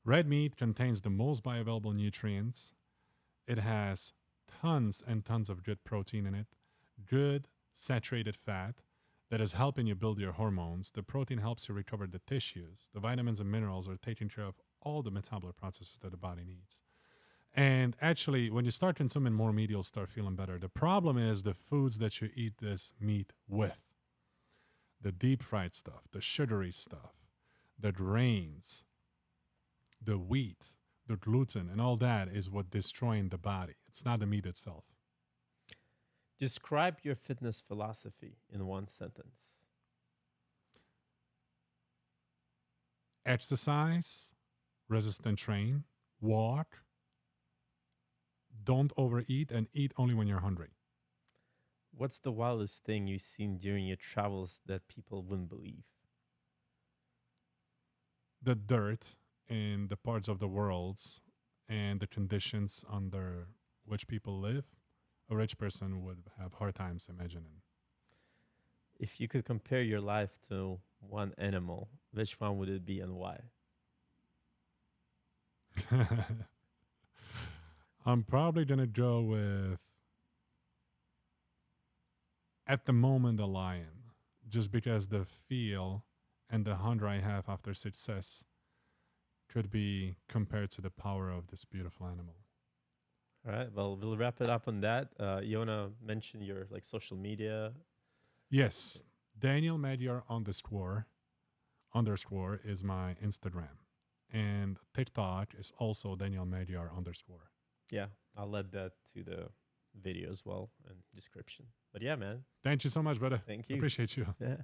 Red meat contains the most bioavailable nutrients. It has tons and tons of good protein in it, good saturated fat that is helping you build your hormones. The protein helps you recover the tissues. The vitamins and minerals are taking care of all the metabolic processes that the body needs. And actually, when you start consuming more meat, you'll start feeling better. The problem is the foods that you eat this meat with. The deep fried stuff, the sugary stuff, the grains, the wheat, the gluten, and all that is what destroying the body. It's not the meat itself. Describe your fitness philosophy in one sentence. Exercise, resistant train, walk, don't overeat, and eat only when you're hungry. What's the wildest thing you've seen during your travels that people wouldn't believe? The dirt in the parts of the world and the conditions under which people live, a rich person would have hard times imagining. If you could compare your life to one animal, which one would it be and why? I'm probably going to go with, at the moment, a lion, just because the feel and the hunger I have after success could be compared to the power of this beautiful animal. All right. Well, we'll wrap it up on that. You wanna mention your like social media? Yes, Daniel Magyar underscore is my Instagram. And TikTok is also Daniel Magyar underscore. Yeah, I'll add that to the video as well and description. But yeah, man. Thank you so much, brother. Thank you. Appreciate you. Yeah.